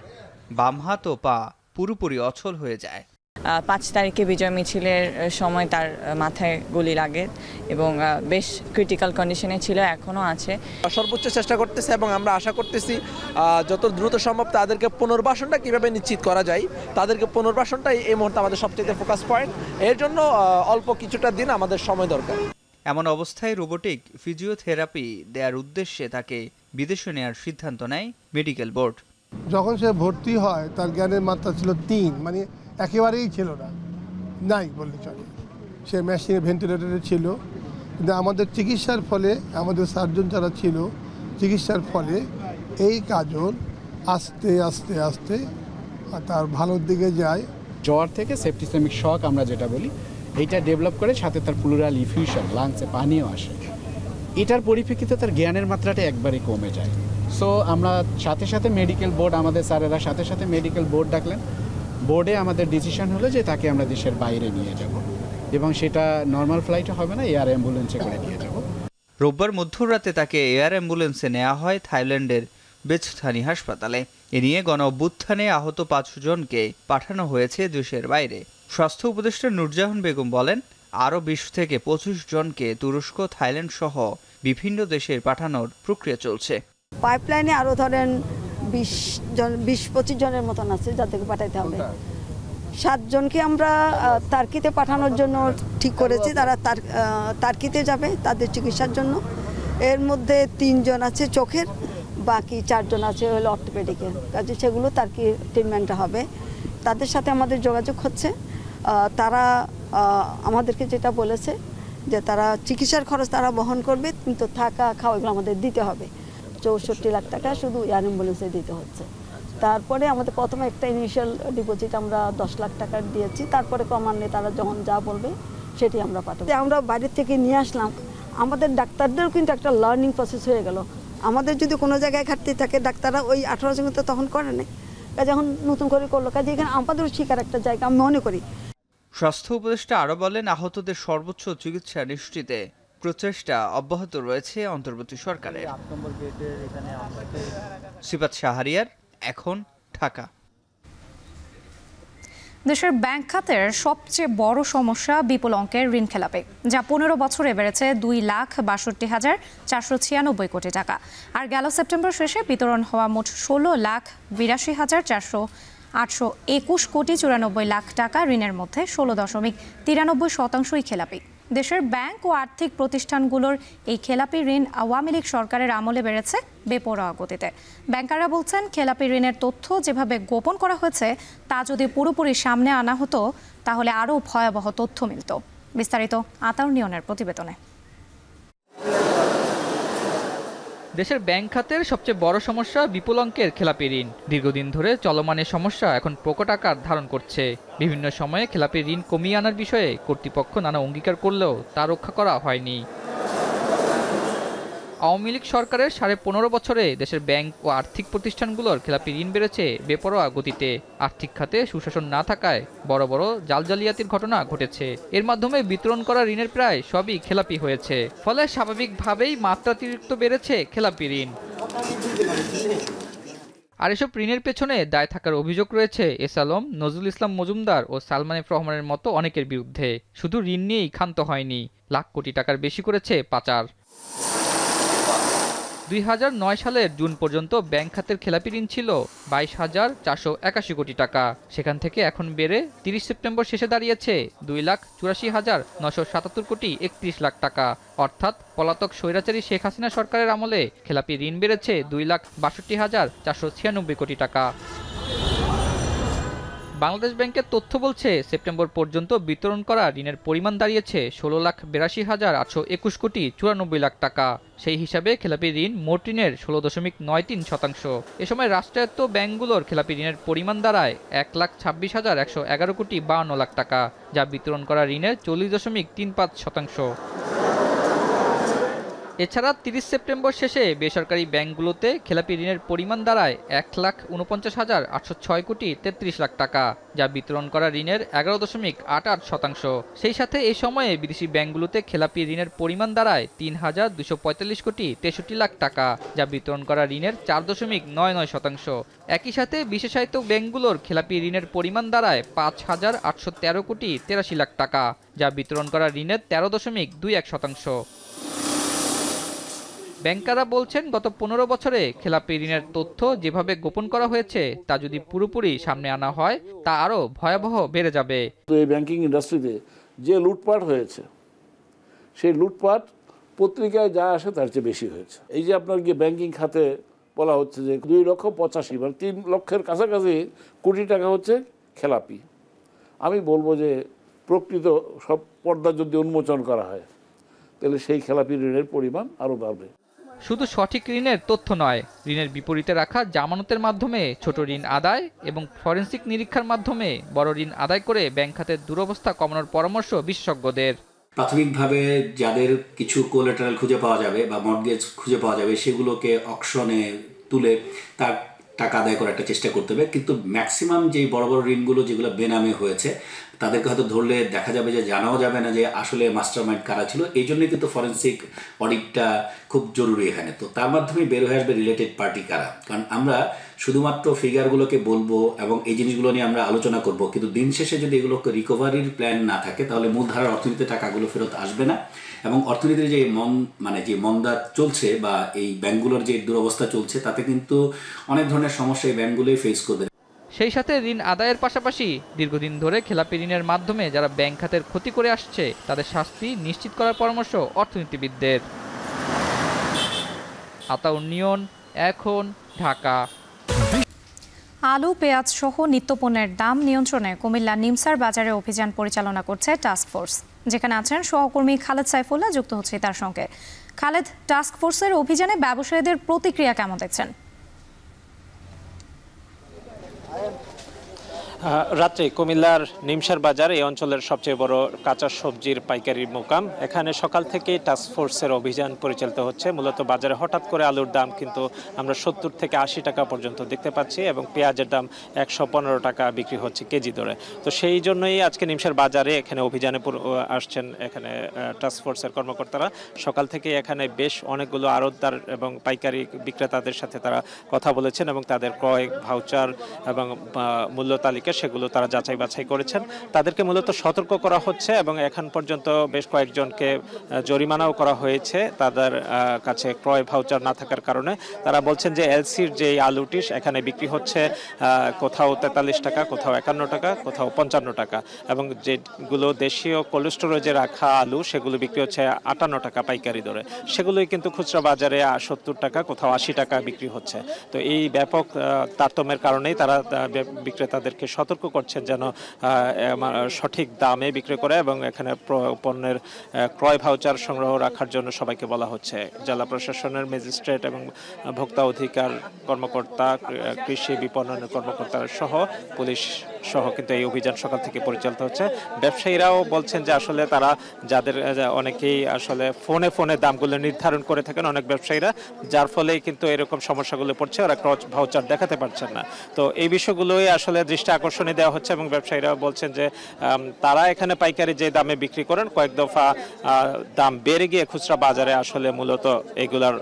বাম হাত ও পা পুরোপুরি অচল হয়ে যায়।
5 তারিখে বিজয় মিছিলের সময় তার মাথায় গুলি লাগে এবং বেশ ক্রিটিক্যাল কন্ডিশনে ছিল, এখনও আছে।
সর্বোচ্চ চেষ্টা করতেছে এবং আমরা আশা করতেছি যত দ্রুত সম্ভব তাদেরকে পুনর্বাসনটা কিভাবে নিশ্চিত করা যায়, তাদেরকে পুনর্বাসনটাই এই মুহূর্তে আমাদের সবচেয়ে ফোকাস পয়েন্ট। এর জন্য অল্প কিছুটা দিন আমাদের সময় দরকার।
এমন অবস্থায় রোবোটিক ফিজিওথেরাপি দেওয়ার উদ্দেশ্যে তাকে বিদেশে নেওয়ার সিদ্ধান্ত নেয় মেডিকেল বোর্ড।
যখন সে ভর্তি হয় তার জ্ঞানের মাত্রা ছিল 3, মানে একেবারেই ছিল না, নাই বললে চলে। সে মেশিনে ভেন্টিলেটরে ছিল, কিন্তু আমাদের চিকিৎসার ফলে, আমাদের সার্জন যারা ছিল, চিকিৎসার ফলে এই কাজল আস্তে আস্তে আস্তে তার ভালোর দিকে যায়।
জ্বর থেকে সেপ্টিসেমিক শক আমরা যেটা বলি, এইটা ডেভেলপ করে, সাথে তার প্লুরাল ইফিউশন, লাংসে পানিও আসে। এটার পরিপ্রেক্ষিতে তার জ্ঞানের মাত্রাটা একবারে কমে যায়। সো আমরা সাথে সাথে মেডিকেল বোর্ড, আমাদের স্যারেরা সাথে সাথে মেডিকেল বোর্ড ডাকলেন। বোর্ডে আমাদের ডিসিশন হলো যে তাকে আমরা দেশের বাইরে নিয়ে যাব, এবং সেটা নর্মাল ফ্লাইটে হবে না, এয়ার অ্যাম্বুলেন্সে করে নিয়ে যাব।
রোববার মধ্যরাতে তাকে এয়ার অ্যাম্বুলেন্সে নেওয়া হয় থাইল্যান্ডের বেচথানি হাসপাতালে। এ নিয়ে গণ অভ্যুত্থানে আহত 5 জনকে পাঠানো হয়েছে দেশের বাইরে। স্বাস্থ্য উপদেষ্টা নূরজাহান বেগম বলেন, আরও 20 থেকে 25 জনকে তুরস্ক, থাইল্যান্ড সহ বিভিন্ন দেশে পাঠানোর প্রক্রিয়া চলছে।
পাইপলাইনে আরও ধরেন 20-25 জনের মতন আছে যাদেরকে পাঠাইতে হবে। 7 জনকে আমরা তার্কিতে পাঠানোর জন্য ঠিক করেছি, তারা তার্কিতে যাবে তাদের চিকিৎসার জন্য। এর মধ্যে 3 জন আছে চোখের, বাকি 4 জন আছে হলো অর্থোপেডিকের কাজে, সেগুলো তার্কি ট্রিটমেন্টটা হবে। তাদের সাথে আমাদের যোগাযোগ হচ্ছে। তারা আমাদেরকে যেটা বলেছে যে তারা চিকিৎসার খরচ তারা বহন করবে, কিন্তু থাকা খাওয়া এগুলো আমাদের দিতে হবে। 64 লাখ টাকা শুধু এয়ার অ্যাম্বুলেন্সে দিতে হচ্ছে। তারপরে আমাদের প্রথমে একটা ইনিশিয়াল ডিপোজিট আমরা 10 লাখ টাকা দিয়েছি, তারপরে ক্রমান্বয়ে তারা যখন যা বলবে সেটি আমরা পাঠাবো। আমরা বাইরে থেকে নিয়ে আসলাম, আমাদের ডাক্তারদেরও কিন্তু একটা লার্নিং প্রসেস হয়ে গেল। আমাদের যদি কোনো জায়গায় ঘাটতি থাকে, ডাক্তাররা ওই 18 জন তো তখন করে নেই, কাজে এখন নতুন করে করলো, কাজে এখানে আমাদেরও শিকার একটা জায়গা আমি মনে করি।
স্বাস্থ্য উপদেষ্টা আরও বলেন, আহতদের সর্বোচ্চ চিকিৎসা নিশ্চিতে প্রচেষ্টা অব্যাহত রয়েছে অন্তর্বর্তী সরকারের। সিফাত শাহরিয়ার, এখন ঢাকা।
দেশের ব্যাংক খাতের সবচেয়ে বড় সমস্যা বিপুল অঙ্কের ঋণ খেলাপি, যা 15 বছরে বেড়েছে 2,62,496 কোটি টাকা। আর গেল সেপ্টেম্বর শেষে বিতরণ হওয়া মোট 16,82,821 কোটি 94 লাখ টাকা ঋণের মধ্যে 16.93% খেলাপি। দেশের ব্যাংক ও আর্থিক প্রতিষ্ঠানগুলোর এই খেলাপি ঋণ আওয়ামী লীগ সরকারের আমলে বেড়েছে বেপরোয়া গতিতে। ব্যাংকাররা বলছেন, খেলাপি ঋণের তথ্য যেভাবে গোপন করা হয়েছে তা যদি পুরোপুরি সামনে আনা হতো তাহলে আরও ভয়াবহ তথ্য মিলত। বিস্তারিত আতাউর নিয়নের প্রতিবেদনে।
দেশের ব্যাংক খাতের সবচেয়ে বড় সমস্যা বিপুল অঙ্কের খেলাপি ঋণ। দীর্ঘদিন ধরে চলমান এই সমস্যা এখন প্রকট আকার ধারণ করছে। বিভিন্ন সময়ে খেলাপি ঋণ কমিয়ে আনার বিষয়ে কর্তৃপক্ষ নানা অঙ্গীকার করলেও তা রক্ষা করা হয়নি। আওয়ামী লীগ সরকারের 15.5 বছরে দেশের ব্যাংক ও আর্থিক প্রতিষ্ঠানগুলোর খেলাপি ঋণ বেড়েছে বেপরোয়া গতিতে। আর্থিক খাতে সুশাসন না থাকায় বড় বড় জালজালিয়াতির ঘটনা ঘটেছে। এর মাধ্যমে বিতরণ করা ঋণের প্রায় সবই খেলাপি হয়েছে। ফলে স্বাভাবিকভাবেই মাত্রাতিরিক্ত বেড়েছে খেলাপি ঋণ। আর এসব ঋণের পেছনে দায় থাকার অভিযোগ রয়েছে এস আলম, নজরুল ইসলাম মজুমদার ও সালমান এফ রহমানের মতো অনেকের বিরুদ্ধে। শুধু ঋণ নিয়েই ক্ষান্ত হয়নি, লাখ কোটি টাকার বেশি করেছে পাচার। 2009 সালের জুন পর্যন্ত ব্যাংক খাতের খেলাপি ঋণ ছিল 22,481 কোটি টাকা। সেখান থেকে এখন বেড়ে 30 সেপ্টেম্বর শেষে দাঁড়িয়েছে 2,84,977 কোটি 31 লাখ টাকা। অর্থাৎ পলাতক স্বৈরাচারী শেখ হাসিনা সরকারের আমলে খেলাপি ঋণ বেড়েছে 2,62,496 কোটি টাকা। বাংলাদেশ ব্যাংকের তথ্য বলছে সেপ্টেম্বর পর্যন্ত বিতরণ করা ঋণের পরিমাণ দাঁড়িয়েছে 16,82,821 কোটি 94 লাখ টাকা। সেই হিসাবে খেলাপি ঋণ মোট ঋণের 16.93%। এ সময় রাষ্ট্রায়ত্ত ব্যাংকগুলোর খেলাপি ঋণের পরিমাণ দাঁড়ায় 1,26,111 কোটি 52 লাখ টাকা, যা বিতরণ করা ঋণের 40.35%। এছাড়া 30 সেপ্টেম্বর শেষে বেসরকারি ব্যাংকগুলোতে খেলাপি ঋণের পরিমাণ দাঁড়ায় 1,49,806 কোটি 33 লাখ টাকা, যা বিতরণ করা ঋণের 11.88%। সেই সাথে এই সময়ে বিদেশি ব্যাংকগুলোতে খেলাপি ঋণের পরিমাণ দাঁড়ায় 3,245 কোটি 63 লাখ টাকা, যা বিতরণ করা ঋণের 4.99%। একই সাথে বিশেষায়িত ব্যাংকগুলোর খেলাপি ঋণের পরিমাণ দাঁড়ায় 5,813 কোটি 83 লাখ টাকা, যা বিতরণ করা ঋণের 13.21%। ব্যাংকাররা বলছেন গত 15 বছরে খেলাপি ঋণের তথ্য যেভাবে গোপন করা হয়েছে তা যদি পুরোপুরি সামনে আনা হয় তা আরও ভয়াবহ বেড়ে যাবে।
তো এই ব্যাংকিং ইন্ডাস্ট্রিতে যে লুটপাট হয়েছে সেই লুটপাট পত্রিকায় যা আসে তার চেয়ে বেশি হয়েছে। এই যে আপনার গিয়ে ব্যাংকিং খাতে বলা হচ্ছে যে 2,85,000 মানে 3 লক্ষের কাছাকাছি কোটি টাকা হচ্ছে খেলাপি। আমি বলবো যে প্রকৃত সব পর্দা যদি উন্মোচন করা হয় তাহলে সেই খেলাপি ঋণের পরিমাণ আরও বাড়বে।
শুধু সঠিক ঋণের তথ্য নয়, ঋণের বিপরীতে রাখা জামানতের মাধ্যমে ছোট ঋণ আদায় এবং ফরেনসিক নিরীক্ষার মাধ্যমে বড় ঋণ আদায় করে ব্যাংক খাতের দুরবস্থা কমানোর পরামর্শ বিশেষজ্ঞদের।
প্রাথমিকভাবে যাদের কিছু কোলাটেরাল খুঁজে পাওয়া যাবে বা মর্টগেজ খুঁজে পাওয়া যাবে সেগুলোকে অকশনে তুলে তার টাকা আদায় করার একটা চেষ্টা করতে হবে। কিন্তু ম্যাক্সিমাম যে বড় বড় ঋণগুলো যেগুলো বেনামে হয়েছে তাদেরকে হয়তো ধরলে দেখা যাবে যে জানাও যাবে না যে আসলে মাস্টারমাইন্ড কারা ছিল। এই জন্যই কিন্তু ফরেনসিক অডিটটা খুব জরুরি এখানে। তো তার মাধ্যমে বের হয়ে আসবে রিলেটেড পার্টি কারা। কারণ আমরা শুধুমাত্র ফিগারগুলোকে বলবো এবং এই জিনিসগুলো নিয়ে আমরা আলোচনা করব, কিন্তু দিন শেষে যদি এগুলোকে রিকভারির প্ল্যান না থাকে তাহলে মূলধারার অর্থনীতিতে টাকাগুলো ফেরত আসবে না এবং অর্থনীতির যে যে মন্দা চলছে বা এই ব্যাংকগুলোর যে দুরবস্থা চলছে তাতে কিন্তু অনেক ধরনের সমস্যা এই ব্যাংকগুলোই ফেস করবে।
সেই সাথে ঋণ আদায়ের পাশাপাশি দীর্ঘদিন ধরে খেলাপি ঋণের মাধ্যমে যারা ব্যাংক খাতের ক্ষতি করে আসছে তাদের শাস্তি নিশ্চিত করার পরামর্শ অর্থনীতিবিদদের। আতাউর নিয়ন, এখন, ঢাকা।
আলু, পেঁয়াজ সহ নিত্যপণ্যের দাম নিয়ন্ত্রণে কুমিল্লা নিমসার বাজারে অভিযান পরিচালনা করছে টাস্কফোর্স, যেখানে আছেন সহকর্মী খালেদ সাইফুল্লাহ। যুক্ত হচ্ছে তার সঙ্গে। খালেদ, টাস্কফোর্সের অভিযানে ব্যবসায়ীদের প্রতিক্রিয়া কেমন দেখছেন?
রাত্রে কুমিল্লার নিমসার বাজার এই অঞ্চলের সবচেয়ে বড় কাঁচা সবজির পাইকারি মোকাম। এখানে সকাল থেকেই টাস্কফোর্সের অভিযান পরিচালিত হচ্ছে। মূলত বাজারে হঠাৎ করে আলুর দাম কিন্তু আমরা 70 থেকে 80 টাকা পর্যন্ত দেখতে পাচ্ছি এবং পেঁয়াজের দাম 115 টাকা বিক্রি হচ্ছে কেজি দরে। তো সেই জন্যই আজকে নিমসার বাজারে এখানে অভিযানে আসছেন এখানে টাস্কফোর্সের কর্মকর্তারা। সকাল থেকে এখানে বেশ অনেকগুলো আড়তদার এবং পাইকারি বিক্রেতাদের সাথে তারা কথা বলেছেন এবং তাদের ক্রয় ভাউচার এবং মূল্য তালিকা সেগুলো তারা যাচাই বাছাই করেছেন। তাদেরকে মূলত সতর্ক করা হচ্ছে এবং এখন পর্যন্ত বেশ কয়েকজনকে জরিমানাও করা হয়েছে তাদের কাছে ক্রয় ভাউচার না থাকার কারণে। তারা বলছেন যে এলসির যে আলুটি এখানে বিক্রি হচ্ছে কোথাও 43 টাকা, কোথাও 51 টাকা, কোথাও 55 টাকা এবং যেগুলো দেশীয় কোল্ড স্টোরেজে রাখা আলু সেগুলো বিক্রি হচ্ছে 58 টাকা পাইকারি দরে। সেগুলোই কিন্তু খুচরা বাজারে 70 টাকা, কোথাও 80 টাকা বিক্রি হচ্ছে। তো এই ব্যাপক তারতম্যের কারণেই তারা বিক্রেতাদেরকে সতর্ক করছেন যেন সঠিক দামে বিক্রি করে এবং এখানে পণ্যের ক্রয় ভাউচার সংগ্রহ রাখার জন্য সবাইকে বলা হচ্ছে। জেলা প্রশাসনের ম্যাজিস্ট্রেট এবং ভোক্তা অধিকার কর্মকর্তা, কৃষি বিপণন কর্মকর্তা সহ পুলিশ সহ কিন্তু এই অভিযান সকাল থেকে পরিচালিত হচ্ছে। ব্যবসায়ীরাও বলছেন যে আসলে তারা যাদের অনেকেই আসলে ফোনে ফোনে দামগুলো নির্ধারণ করে থাকেন অনেক ব্যবসায়ীরা, যার ফলে কিন্তু এরকম সমস্যাগুলো পড়ছে, ওরা ক্রয় ভাউচার দেখাতে পারছেন না। তো এই বিষয়গুলোই আসলে দৃষ্টি আকর্ষণে দেওয়া হচ্ছে এবং ব্যবসায়ীরা বলছেন যে তারা এখানে পাইকারি যে দামে বিক্রি করেন কয়েক দফা দাম বেড়ে গিয়ে খুচরা বাজারে আসলে মূলত এগুলার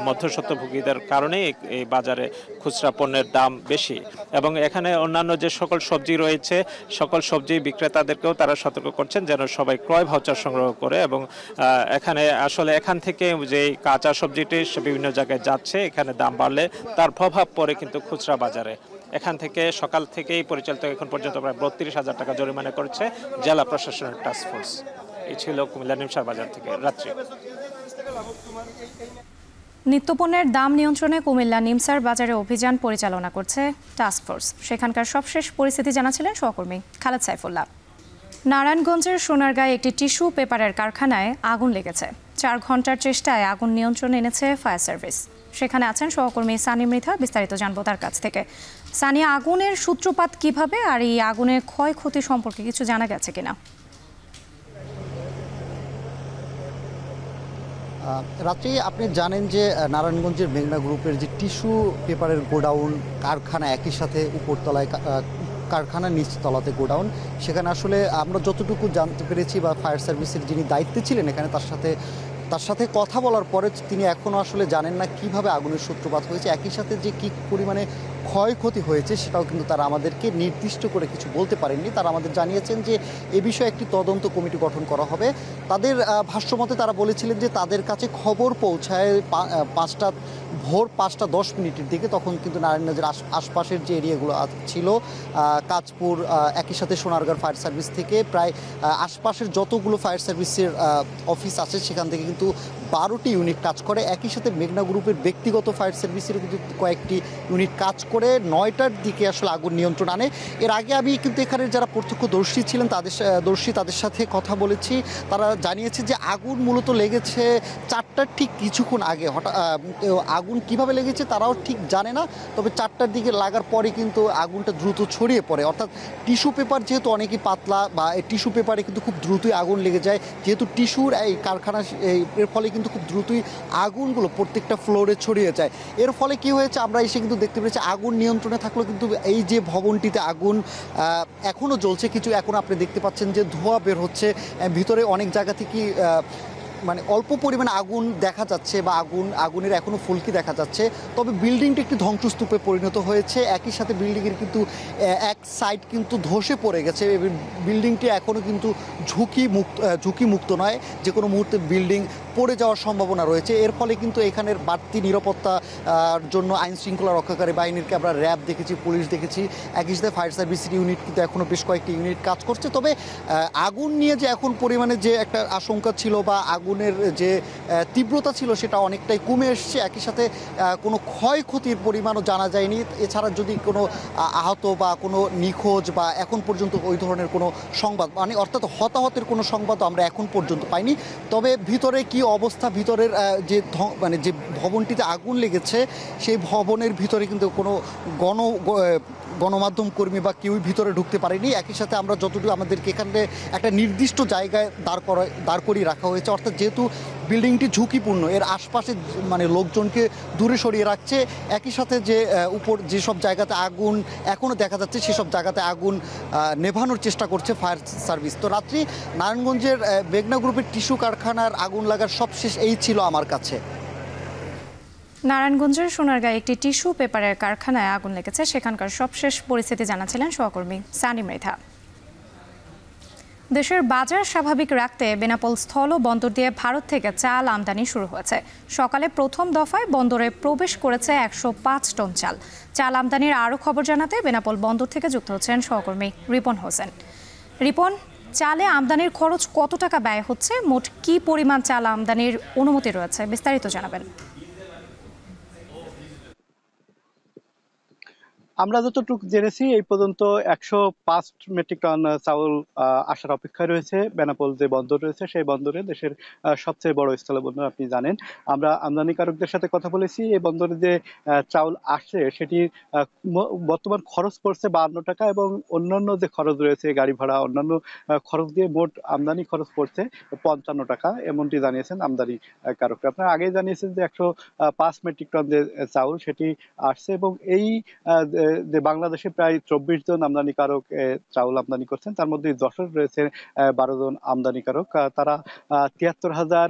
মধ্যস্বত্বভোগীদের কারণেই এই বাজারে খুচরা পণ্যের দাম বেশি এবং এখানে অন্যান্য যে সকল সবজি সবজি রয়েছে, সকল সবজি বিক্রেতাদেরকেও তারা সতর্ক করছেন যেন সবাই ক্রয় ভাউচার সংগ্রহ করে। এবং এখানে আসলে এখান থেকে যে কাঁচা সবজিটি বিভিন্ন জায়গায় যাচ্ছে, এখানে দাম বাড়লে তার প্রভাব পড়ে কিন্তু খুচরা বাজারে। এখান থেকে সকাল থেকেই পরিচালিত এখন পর্যন্ত প্রায় ৩২,০০০ টাকা জরিমানা করেছে জেলা প্রশাসনের টাস্কফোর্স। এই ছিল কুমিল্লা নিমসার বাজার থেকে রাত্রি।
নিত্যপণ্যের দাম নিয়ন্ত্রণে কুমিল্লা নিমসার বাজারে অভিযান পরিচালনা করছে টাস্কফোর্স। সেখানকার সবশেষ পরিস্থিতি জানাছিলেন সহকর্মী খালেদ সাইফুল্লাহ। নারায়ণগঞ্জের সোনারগাঁয়ে একটি টিস্যু পেপারের কারখানায় আগুন লেগেছে। ৪ ঘন্টার চেষ্টায় আগুন নিয়ন্ত্রণে এনেছে ফায়ার সার্ভিস। সেখানে আছেন সহকর্মী সানি মৃধা, বিস্তারিত জানবো তার কাছ থেকে। সানি, আগুনের সূত্রপাত কিভাবে আর এই আগুনের ক্ষয়ক্ষতি সম্পর্কে কিছু জানা গেছে কিনা?
রাত্রি আপনি জানেন যে নারায়ণগঞ্জের মেঘনা গ্রুপের যে টিস্যু পেপারের গোডাউন কারখানা, একই সাথে উপরতলায় কারখানা, নিচতলাতে গোডাউন, সেখানে আসলে আমরা যতটুকু জানতে পেরেছি বা ফায়ার সার্ভিসের যিনি দায়িত্বে ছিলেন এখানে তার সাথে কথা বলার পরে তিনি এখনও আসলে জানেন না কিভাবে আগুনের সূত্রপাত হয়েছে, একই সাথে যে কী পরিমাণে ক্ষয়ক্ষতি হয়েছে সেটাও কিন্তু তারা আমাদেরকে নির্দিষ্ট করে কিছু বলতে পারেননি। তারা আমাদের জানিয়েছেন যে এ বিষয়ে একটি তদন্ত কমিটি গঠন করা হবে। তাদের ভাষ্যমতে তারা বলেছিলেন যে তাদের কাছে খবর পৌঁছায় ভোর ৫টা ১০ দিকে। তখন কিন্তু নারায়ণগঞ্জের আশপাশের যে এরিয়াগুলো ছিল, কাঁচপুর, একই সাথে সোনারগাঁও ফায়ার সার্ভিস থেকে প্রায় আশপাশের যতগুলো ফায়ার সার্ভিসের অফিস আছে সেখান থেকে কিন্তু 12টি ইউনিট কাজ করে। একই সাথে মেঘনা গ্রুপের ব্যক্তিগত ফায়ার সার্ভিসেরও কিন্তু কয়েকটি ইউনিট কাজ করে ৯টার দিকে আসলে আগুন নিয়ন্ত্রণ আনে। এর আগে আমি কিন্তু এখানে যারা প্রত্যক্ষদর্শী ছিলেন তাদের সাথে কথা বলেছি। তারা জানিয়েছে যে আগুন মূলত লেগেছে 4টার ঠিক কিছুক্ষণ আগে। হঠাৎ আগুন কিভাবে লেগেছে তারাও ঠিক জানে না, তবে 4টার দিকে লাগার পরে কিন্তু আগুনটা দ্রুত ছড়িয়ে পড়ে। অর্থাৎ টিস্যু পেপার যেহেতু অনেকই পাতলা, বা এই টিস্যু পেপারে কিন্তু খুব দ্রুতই আগুন লেগে যায়, যেহেতু টিস্যুর এই কারখানা, এর ফলে কিন্তু খুব দ্রুতই আগুনগুলো প্রত্যেকটা ফ্লোরে ছড়িয়ে যায়। এর ফলে কি হয়েছে আমরা এসে কিন্তু দেখতে পেরেছি আগুন নিয়ন্ত্রণে থাকলেও কিন্তু এই যে ভবনটিতে আগুন এখনও জ্বলছে, কিছু এখন আপনি দেখতে পাচ্ছেন যে ধোঁয়া বের হচ্ছে, ভিতরে অনেক জায়গা থেকে মানে অল্প পরিমাণে আগুন দেখা যাচ্ছে বা আগুনের এখনও ফুলকি দেখা যাচ্ছে। তবে বিল্ডিংটি একটি ধ্বংসস্তূপে পরিণত হয়েছে। একই সাথে বিল্ডিংয়ের কিন্তু এক সাইড কিন্তু ধসে পড়ে গেছে। বিল্ডিংটি এখনও কিন্তু ঝুঁকিমুক্ত নয়, যে কোনো মুহূর্তে বিল্ডিং পড়ে যাওয়ার সম্ভাবনা রয়েছে। এর ফলে কিন্তু এখানের বাড়তি নিরাপত্তার জন্য আইন শৃঙ্খলা রক্ষাকারী বাহিনীকে আমরা র্যাব দেখেছি, পুলিশ দেখেছি, একই সাথে ফায়ার সার্ভিসের ইউনিট কিন্তু এখনও বেশ কয়েকটি ইউনিট কাজ করছে। তবে আগুন নিয়ে যে এখন পরিমাণে যে একটা আশঙ্কা ছিল বা আগুনের যে তীব্রতা ছিল সেটা অনেকটাই কমে এসছে। একই সাথে কোনো ক্ষয়ক্ষতির পরিমাণও জানা যায়নি। এছাড়া যদি কোনো আহত বা কোনো নিখোঁজ বা এখন পর্যন্ত ওই ধরনের কোনো সংবাদ, মানে অর্থাৎ হতাহতের কোনো সংবাদও আমরা এখন পর্যন্ত পাইনি। তবে ভিতরে কি অবস্থা, ভিতরের যে যে ভবনটিতে আগুন লেগেছে সেই ভবনের ভিতরে কিন্তু কোনো গণমাধ্যম কর্মী বা কেউই ভিতরে ঢুকতে পারেনি। একই সাথে আমরা যতটুকু আমাদেরকে এখানে একটা নির্দিষ্ট জায়গায় দাঁড় করিয়ে রাখা হয়েছে, অর্থাৎ যেহেতু বিল্ডিংটি ঝুঁকিপূর্ণ, এর আশপাশে মানে লোকজনকে দূরে সরিয়ে রাখছে। একই সাথে যে উপর যেসব জায়গাতে আগুন এখনও দেখা যাচ্ছে সেসব জায়গাতে আগুন নেভানোর চেষ্টা করছে ফায়ার সার্ভিস। তো রাত্রি নারায়ণগঞ্জের মেঘনা গ্রুপের টিস্যু কারখানার আগুন লাগার সবশেষ এই ছিল আমার কাছে।
নারায়ণগঞ্জের সোনারগাঁয়ে একটি টিস্যু পেপারের কারখানায় আগুন লেগেছে। সেখানকার সবশেষ পরিস্থিতি জানাছিলেন সহকর্মী সানি মৃধা। দেশের বাজার স্বাভাবিক রাখতে বেনাপোল স্থল ও বন্দর দিয়ে ভারত থেকে চাল আমদানি শুরু হয়েছে। সকালে প্রথম দফায় বন্দরে প্রবেশ করেছে 105 টন চাল। চাল আমদানির আরও খবর জানাতে বেনাপোল বন্দর থেকে যুক্ত হচ্ছেন সহকর্মী রিপন হোসেন। রিপন, চালে আমদানির খরচ কত টাকা ব্যয় হচ্ছে, মোট কি পরিমাণ চাল আমদানির অনুমতি রয়েছে, বিস্তারিত জানাবেন।
আমরা যতটুকু জেনেছি এই পর্যন্ত 105 মেট্রিক টন চাউল আসার অপেক্ষায় রয়েছে। বেনাপোল যে বন্দর রয়েছে সেই বন্দরে দেশের সবচেয়ে বড় স্থল বন্দর, আপনি জানেন। আমরা আমদানিকারকদের সাথে কথা বলেছি। এই বন্দরে যে চাউল আসছে সেটি বর্তমান খরচ পড়ছে 52 টাকা, এবং অন্যান্য যে খরচ রয়েছে গাড়ি ভাড়া অন্যান্য খরচ দিয়ে মোট আমদানি খরচ পড়ছে 55 টাকা, এমনটি জানিয়েছেন আমদানিকারকরা। আপনারা আগেই জানিয়েছেন যে 105 মেট্রিক টন যে চাউল সেটি আসছে, এবং এই যে বাংলাদেশে প্রায় 24 জন আমদানিকারক চাউল আমদানি করছেন, তার মধ্যে যশোর রয়েছে 12 জন আমদানিকারক। তারা 73,000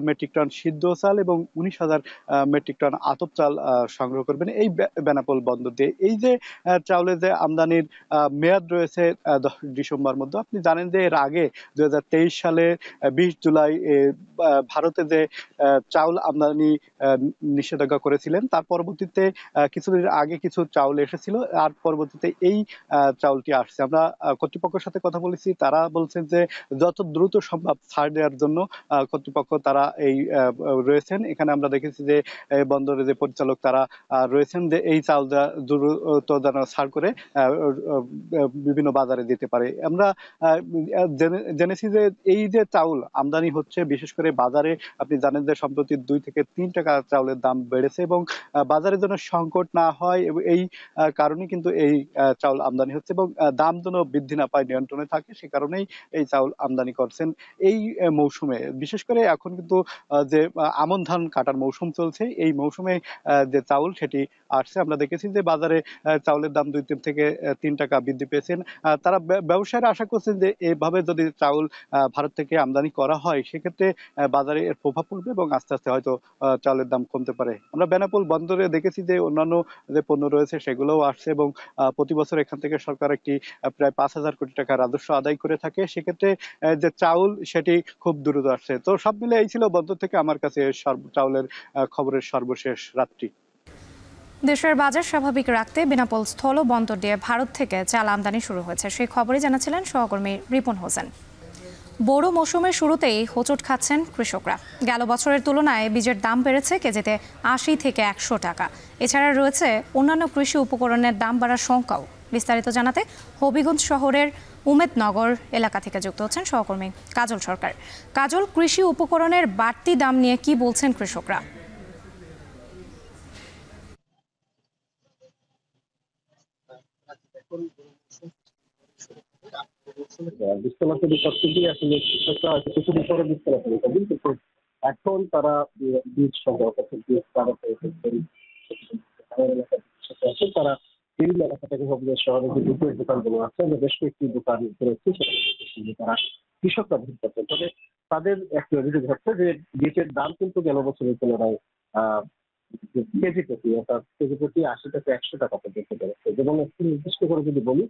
মেট্রিক টন সিদ্ধ চাল এবং 19,000 মেট্রিক টন আতপ চাল সংগ্রহ করবেন এই বেনাপোল বন্দর দিয়ে। এই যে চাউলের যে আমদানির মেয়াদ রয়েছে 10 ডিসেম্বর মধ্যে, আপনি জানেন যে এর আগে 2023 সালে 20 জুলাই ভারতে যে চাউল আমদানি নিষেধাজ্ঞা করেছিলেন, তার পরবর্তীতে কিছুদিন আগে কিছু চাউল এসেছিল, আর পরবর্তীতে এই চাউলটি আসছে। আমরা কর্তৃপক্ষের সাথে কথা বলেছি, তারা বলছেন যে যত দ্রুত সম্ভব ছাড় দেওয়ার জন্য কর্তৃপক্ষ তারা এই রয়েছেন। এখানে আমরা দেখেছি যে বন্দরে যে পরিচালক তারা রয়েছেন যে এই চাউল দ্রুত যেন ছাড় করে বিভিন্ন বাজারে দিতে পারে। আমরা জেনেছি যে এই যে চাউল আমদানি হচ্ছে, বিশেষ করে বাজারে আপনি জানেন যে সম্প্রতি 2 থেকে 3 টাকা চাউলের দাম বেড়েছে এবং বাজারের জন্য সংকট না হয় এবং এই কারণে কিন্তু এই চাউল আমদানি হচ্ছে এবং দাম যেন বৃদ্ধি না পায়, নিয়ন্ত্রণে থাকে, সে কারণেই এই চাউল আমদানি করছেন এই মৌসুমে। বিশেষ করে এখন কিন্তু যে আমন ধান কাটার মৌসুম চলছে, এই মৌসুমে যে চাউল সেটি আসছে। আমরা দেখেছি যে বাজারে চাউলের দাম 2 থেকে 3 টাকা বৃদ্ধি পেয়েছেন। তারা ব্যবসায়ীরা আশা করছেন যে এভাবে যদি চাউল ভারত থেকে আমদানি করা হয়, সেক্ষেত্রে বাজারে এর প্রভাব পড়বে এবং আস্তে আস্তে হয়তো চাউলের দাম কমতে পারে। আমরা বেনাপোল বন্দরে দেখেছি যে অন্যান্য যে পণ্য রয়েছে সেগুলোও আসছে এবং প্রতি বছর এখান থেকে সরকার একটি প্রায় 5,000 কোটি টাকা রাজস্ব আদায় করে থাকে। সেক্ষেত্রে যে চাউল সেটি খুব দ্রুত আসছে। তো সব মিলে এই ছিল বন্দর থেকে আমার কাছে চাউলের খবরের সর্বশেষ রাত্রি।
দেশের বাজার স্বাভাবিক রাখতে বেনাপোল স্থল বন্দর দিয়ে ভারত থেকে চাল আমদানি শুরু হয়েছে, সেই খবরই জানাচ্ছিলেন সহকর্মী রিপন হোসেন। বড় মৌসুমের শুরুতেই হোঁচট খাচ্ছেন কৃষকরা। গেল বছরের তুলনায় বীজের দাম বেড়েছে কেজিতে 80 থেকে 100 টাকা। এছাড়া রয়েছে অন্যান্য কৃষি উপকরণের দাম বাড়ার শঙ্কাও। বিস্তারিত জানাতে হবিগঞ্জ শহরের উমেদনগর এলাকা থেকে যুক্ত হচ্ছেন সহকর্মী কাজল সরকার। কাজল, কৃষি উপকরণের বাড়তি দাম নিয়ে কি বলছেন কৃষকরা?
এখন তারা বীজ সংগ্রহ করছে, তারা বিভিন্ন এলাকা থেকে শহরে যে দুটো দোকানগুলো আছে, বেশ কয়েকটি দোকান রয়েছে, তারা কৃষকরা ভিড় করছেন। তবে তাদের একটি অভিযোগ হচ্ছে যে বীজের দাম কিন্তু গেল বছরের তুলনায় কেজি প্রতি, অর্থাৎ কেজি প্রতি 80 থেকে 100 টাকা পর্যন্ত বেড়েছে। এবং একটু নির্দিষ্ট করে যদি বলি,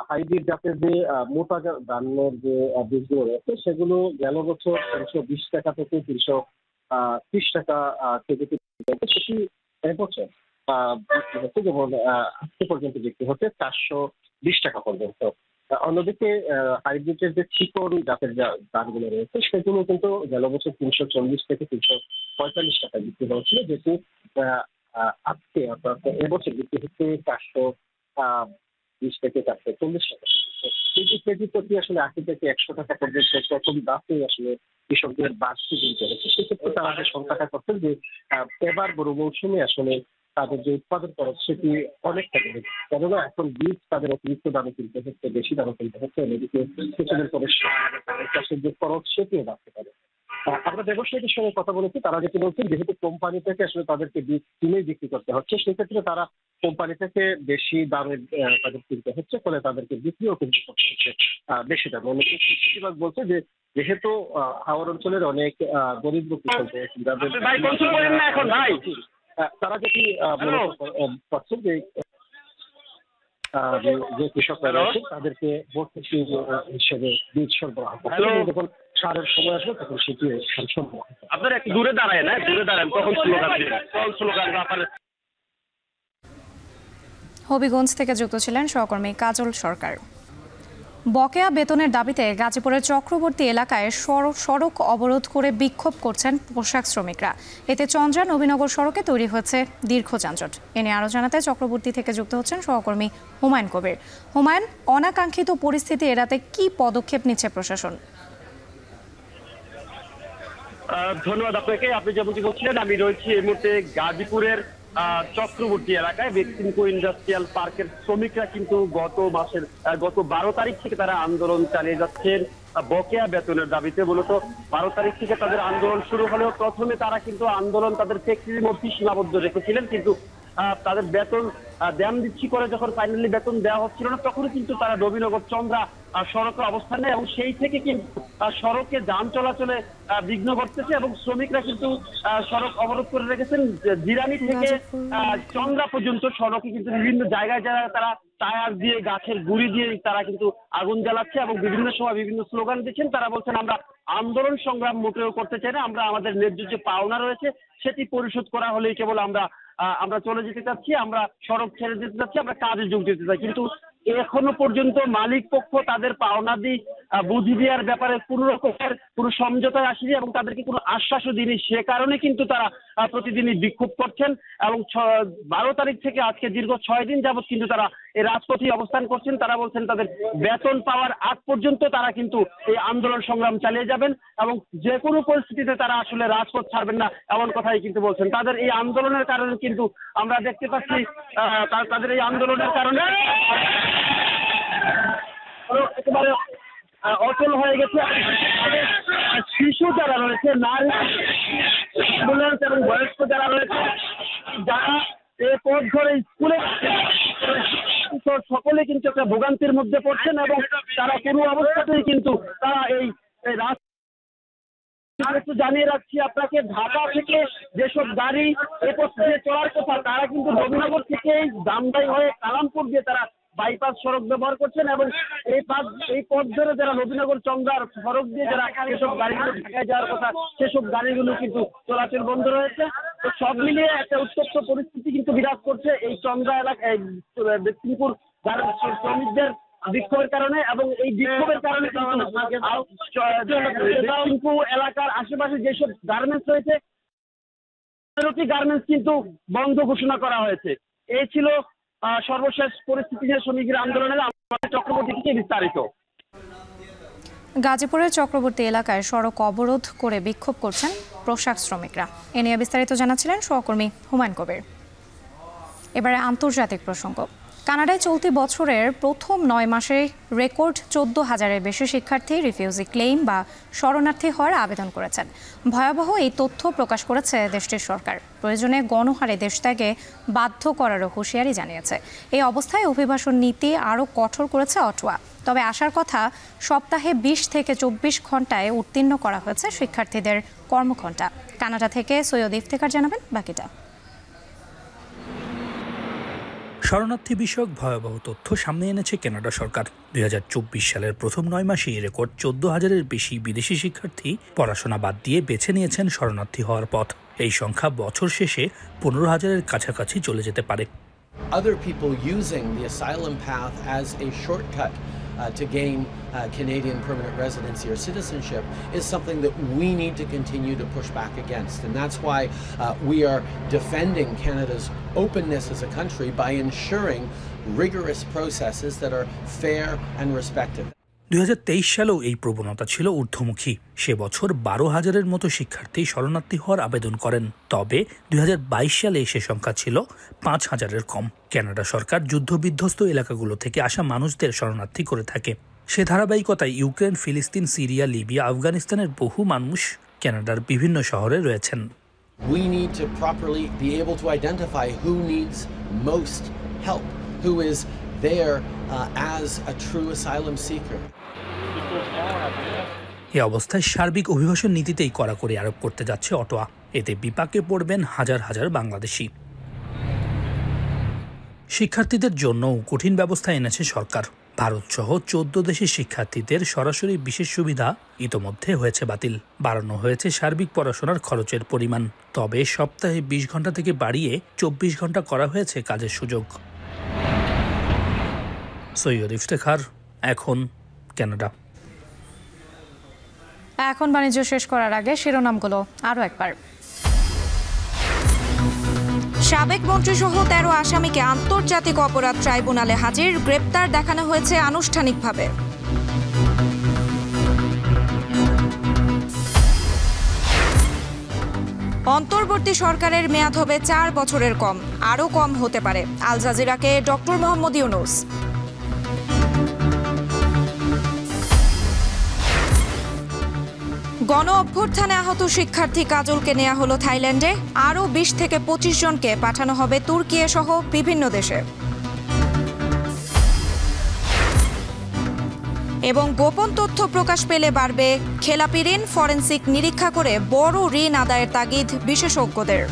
হাইব্রিড জাতের যে মোটা ধানের যে বীজগুলো রয়েছে সেগুলো গেল বছর 320 টাকা থেকে 330 টাকা কেজিতে, সেটি এবছর হচ্ছে যেমন আজকে পর্যন্ত বিক্রি হচ্ছে 420 টাকা পর্যন্ত। অন্যদিকে হাইব্রিডের যে চিকন জাতের ধানগুলো রয়েছে সেগুলো কিন্তু গেল বছর 340 থেকে 345 টাকা বিক্রি হয়েছিল, যেটি আজকে অর্থাৎ এবছর বিক্রি হচ্ছে 420 থেকে 440 টাকা। কিন্তু কেজি প্রতি আসলে 80 থেকে 100 টাকা পর্যন্ত প্রথম দামে আসলে কৃষকদের বাড়তি কিনতে হচ্ছে। সেক্ষেত্রে তারা যে সংখ্যাটা করছেন যে এবার বড় মৌসুমে আসলে তাদের যে উৎপাদন খরচ সেটি অনেকটা বেড়ে, কেননা এখন বীজ তাদের অতিরিক্ত দামে কিনতে হচ্ছে, বেশি দামে কিনতে হচ্ছে। এদিকে কিছুদিন পরে চাষের যে খরচ সেটিও বাড়তে পারে। আমরা ব্যবসায়ীদের সঙ্গে কথা বলেছি, তারা যেটি বলছেন যেহেতু কোম্পানি থেকে আসলে তাদেরকে বীজ কিনেই বিক্রি করতে হচ্ছে, সেক্ষেত্রে তারা কোম্পানি থেকে বেশি দামে তাদের কিনতে হচ্ছে, ফলে তাদেরকে বিক্রিও কিন্তু করতে হচ্ছে বেশি দামে। অনেক কৃষিবিভাগ বলছে যে যেহেতু হাওড় অঞ্চলের অনেক গরিব কৃষক তারা যেটি করছেন যে কৃষকরা রয়েছে তাদেরকে ভর্তুকি হিসেবে বীজ সরবরাহ করতে, যখন সারের সময় আসবে তখন সেটি সম্ভব।
আপনারা একটু দূরে দাঁড়ায় না, দূরে দাঁড়ান, তখন স্লোগান।
হবিগঞ্জ থেকে যুক্ত ছিলেন সহকর্মী কাজল সরকার। বকেয়া বেতনের দাবিতে গাজীপুরের চক্রবর্তী এলাকায় সড়ক অবরোধ করে বিক্ষোভ করছেন পোশাক শ্রমিকরা। এতে চন্দ্রা নবীনগর সড়কে তৈরি হয়েছে দীর্ঘ যানজট। এ নিয়ে আরও জানাতে চক্রবর্তী থেকে যুক্ত হচ্ছেন সহকর্মী হুমায়ুন কবির। হুমায়ুন, অনাকাঙ্ক্ষিত পরিস্থিতি এড়াতে কি পদক্ষেপ নিচ্ছে প্রশাসন?
ধন্যবাদ আপনাকে। আপনি যেমনটি বলছিলেন, আমি রয়েছি এই মুহূর্তে গাজীপুরের চক্রবর্তী এলাকায়। বেক্সিমকো ইন্ডাস্ট্রিয়াল পার্কের শ্রমিকরা কিন্তু গত 12 তারিখ থেকে তারা আন্দোলন চালিয়ে যাচ্ছেন বকেয়া বেতনের দাবিতে। মূলত 12 তারিখ থেকে তাদের আন্দোলন শুরু হলেও প্রথমে তারা কিন্তু আন্দোলন তাদের ফ্যাক্টরির মধ্যেই সীমাবদ্ধ রেখেছিলেন, কিন্তু তাদের বেতন দেন দিচ্ছি করে যখন ফাইনালি বেতন দেওয়া হচ্ছিল না, তখনই কিন্তু তারা নবীনগর চন্দ্রা সড়কে অবস্থান নেয় এবং সেই থেকে কিন্তু সড়কে যান চলাচলে বিঘ্ন ঘটতেছে এবং শ্রমিকরা কিন্তু সড়ক অবরোধ করে রেখেছেন। জিরানি থেকে চন্দ্রা পর্যন্ত সড়কে কিন্তু বিভিন্ন জায়গায় তারা টায়ার দিয়ে, গাছের গুঁড়ি দিয়ে তারা কিন্তু আগুন জ্বালাচ্ছে এবং বিভিন্ন সময় বিভিন্ন স্লোগান দিচ্ছেন। তারা বলছেন আমরা আন্দোলন সংগ্রাম মোটেও করতে চাই না, আমরা আমাদের ন্যায্য যে পাওনা রয়েছে সেটি পরিশোধ করা হলেই কেবল আমরা চলে যেতে চাচ্ছি, আমরা সড়ক ছেড়ে যেতে চাচ্ছি, আমরা কাজে যোগ দিতে চাই। কিন্তু এখনো পর্যন্ত মালিক পক্ষ তাদের পাওনাদি বুঝি দেওয়ার ব্যাপারে কোন রকমের কোনো সমঝোতায় আসেনি এবং তাদেরকে কোনো আশ্বাসও দিইনি। সে কারণে কিন্তু তারা প্রতিদিনই বিক্ষোভ করছেন এবং 12 তারিখ থেকে আজকে দীর্ঘ 6 দিন যাবৎ কিন্তু তারা এই রাজপথে অবস্থান করছেন। তারা বলছেন তাদের বেতন পাওয়ার আগ পর্যন্ত তারা কিন্তু এই আন্দোলন সংগ্রাম চালিয়ে যাবেন এবং যে কোনো পরিস্থিতিতে তারা আসলে রাজপথ ছাড়বেন না, এমন কথাই কিন্তু বলছেন। তাদের এই আন্দোলনের কারণে কিন্তু আমরা দেখতে পাচ্ছি তাদের এই আন্দোলনের কারণে একেবারে অচল হয়ে গেছে। শিশু যারা রয়েছে, নারী, অ্যাম্বুলেন্স এবং বয়স্ক যারা রয়েছে, যারা এই পথ ধরে স্কুলে সকলে কিন্তু একটা ভোগান্তির মধ্যে পড়ছেন এবং তারা কোনো অবস্থাতেই কিন্তু তারা এই একটু জানিয়ে রাখছি আপনাকে, ঢাকা থেকে যেসব গাড়ি এ পথ দিয়ে চলার কথা তারা কিন্তু নবীনগর থেকে দামদাই হয়ে কালামপুর দিয়ে তারা বাইপাস সড়ক ব্যবহার করছেন এবং এই পথ ধরে যারা নবীনগর চন্দ্রার সড়ক দিয়ে যারা যেসব গাড়িগুলো ঢাকায় যাওয়ার কথা সেসব গাড়িগুলো কিন্তু চলাচল বন্ধ রয়েছে। তো সব মিলিয়ে একটা উত্তপ্ত পরিস্থিতি কিন্তু বিরাজ করছে এই চন্দ্রা এলাকায় বেক্সিমপুর শ্রমিকদের বিক্ষোভের কারণে এবং এই বিক্ষোভের কারণে বেক্সিমপুর এলাকার আশেপাশে যেসব গার্মেন্টস রয়েছে গার্মেন্টস কিন্তু বন্ধ ঘোষণা করা হয়েছে। এই ছিল সর্বশেষ পরিস্থিতি নিয়ে শ্রমিকদের আন্দোলনের চক্রবর্তী থেকে বিস্তারিত।
গাজীপুরের চক্রবর্তী এলাকায় সড়ক অবরোধ করে বিক্ষোভ করছেন পোশাক শ্রমিকরা। এ নিয়ে বিস্তারিত জানাচ্ছিলেন সহকর্মী হুমায়ুন কবির। এবারে আন্তর্জাতিক প্রসঙ্গ। কানাডায় চলতি বছরের প্রথম 9 মাসে রেকর্ড 14,000-এর বেশি শিক্ষার্থী রিফিউজি ক্লেইম বা শরণার্থী হওয়ার আবেদন করেছেন। ভয়াবহ এই তথ্য প্রকাশ করেছে দেশটির সরকার। প্রয়োজনে গণহারে দেশ ত্যাগে বাধ্য করারও হুঁশিয়ারি জানিয়েছে। এই অবস্থায় অভিবাসন নীতি আরও কঠোর করেছে অটোয়া। তবে আসার কথা সপ্তাহে 20 থেকে 24 ঘন্টায় উত্তীর্ণ করা হয়েছে শিক্ষার্থীদের কর্মঘণ্টা। কানাডা থেকে সৈয়দ ইফতেখার জানাবেন বাকিটা।
শরণার্থী বিষয়ক ভয়াবহ তথ্য সামনে এনেছে কানাডা সরকার। 2024 সালের প্রথম 9 মাসেই রেকর্ড 14,000-এর বেশি বিদেশি শিক্ষার্থী পড়াশোনা বাদ দিয়ে বেছে নিয়েছেন শরণার্থী হওয়ার পথ। এই সংখ্যা বছর শেষে 15,000-এর কাছাকাছি চলে যেতে পারে।
Other people using the asylum path as a shortcut to gain Canadian permanent residency or citizenship is something that we need to continue to push back against. And that's why we are defending Canada's openness as a country by ensuring rigorous processes that are fair and respected.
2023 সালেও এই প্রবণতা ছিল ঊর্ধ্বমুখী। সে বছর 12,000-এর মতো শিক্ষার্থী শরণার্থী হওয়ার আবেদন করেন। তবে 2022 সালে সে সংখ্যা ছিল 5,000-এর কম। কানাডা সরকার যুদ্ধবিধ্বস্ত এলাকাগুলো থেকে আসা মানুষদের শরণার্থী করে থাকে। সে ধারাবাহিকতায় ইউক্রেন, ফিলিস্তিন, সিরিয়া, লিবিয়া, আফগানিস্তানের বহু মানুষ কানাডার বিভিন্ন শহরে রয়েছেন।
We need to properly be able to identify who needs most help, who is there as a true asylum seeker.
এই অবস্থায় সার্বিক অভিবাসন নীতিতেই কড়াকড়ি আরোপ করতে যাচ্ছে অটোয়া। এতে বিপাকে পড়বেন হাজার হাজার বাংলাদেশি। শিক্ষার্থীদের জন্যও কঠিন ব্যবস্থা এনেছে সরকার। ভারতসহ 14 দেশের শিক্ষার্থীদের সরাসরি বিশেষ সুবিধা ইতোমধ্যে হয়েছে বাতিল। বাড়ানো হয়েছে সার্বিক পড়াশোনার খরচের পরিমাণ। তবে সপ্তাহে 20 ঘন্টা থেকে বাড়িয়ে 24 ঘন্টা করা হয়েছে কাজের সুযোগ। সৈয়দ ইফতেখার, এখন কানাডা।
এখন বাণিজ্য শেষ করার আগে শিরোনামগুলো আরও একবার। সাবেক মন্ত্রীসহ 13 আসামিকে আন্তর্জাতিক অপরাধ ট্রাইব্যুনালে হাজির, গ্রেপ্তার দেখানো হয়েছে আনুষ্ঠানিকভাবে। অন্তর্বর্তী সরকারের মেয়াদ হবে 4 বছরের কম, আরও কম হতে পারে, আল জাজিরাকে ডক্টর মোহাম্মদ ইউনূস। গণ অভ্যুত্থানে আহত শিক্ষার্থী কাজলকে নেওয়া হলো থাইল্যান্ডে, আরও 20 থেকে 25 জনকে পাঠানো হবে তুর্কি সহ বিভিন্ন দেশে। এবং গোপন তথ্য প্রকাশ পেলে বাড়বে খেলাপি ঋণ, ফরেনসিক নিরীক্ষা করে বড় ঋণ আদায়ের তাগিদ বিশেষজ্ঞদের।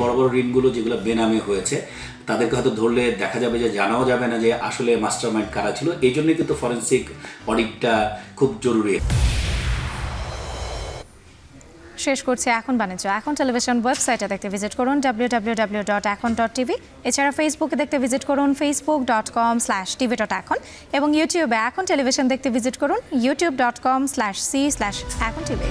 বড় বড় ঋণগুলো যেগুলো বেনামে হয়েছে তাদেরকে হয়তো ধরলে দেখা যাবে যে জানাও যাবে না যে আসলে মাস্টারমাইন্ড কারা ছিল। এই জন্যই কিন্তু ফরেনসিক অডিটটা খুব জরুরি।
শেষ করছে এখন বাণিজ্য। এখন টেলিভিশন ওয়েবসাইটে দেখতে ভিজিট করুন www.ekon.tv। এছাড়া ফেসবুকে দেখতে ভিজিট করুন facebook.com/tv.ekon এবং ইউটিউবে এখন টেলিভিশন দেখতে ভিজিট করুন youtube.com/c/ekontv।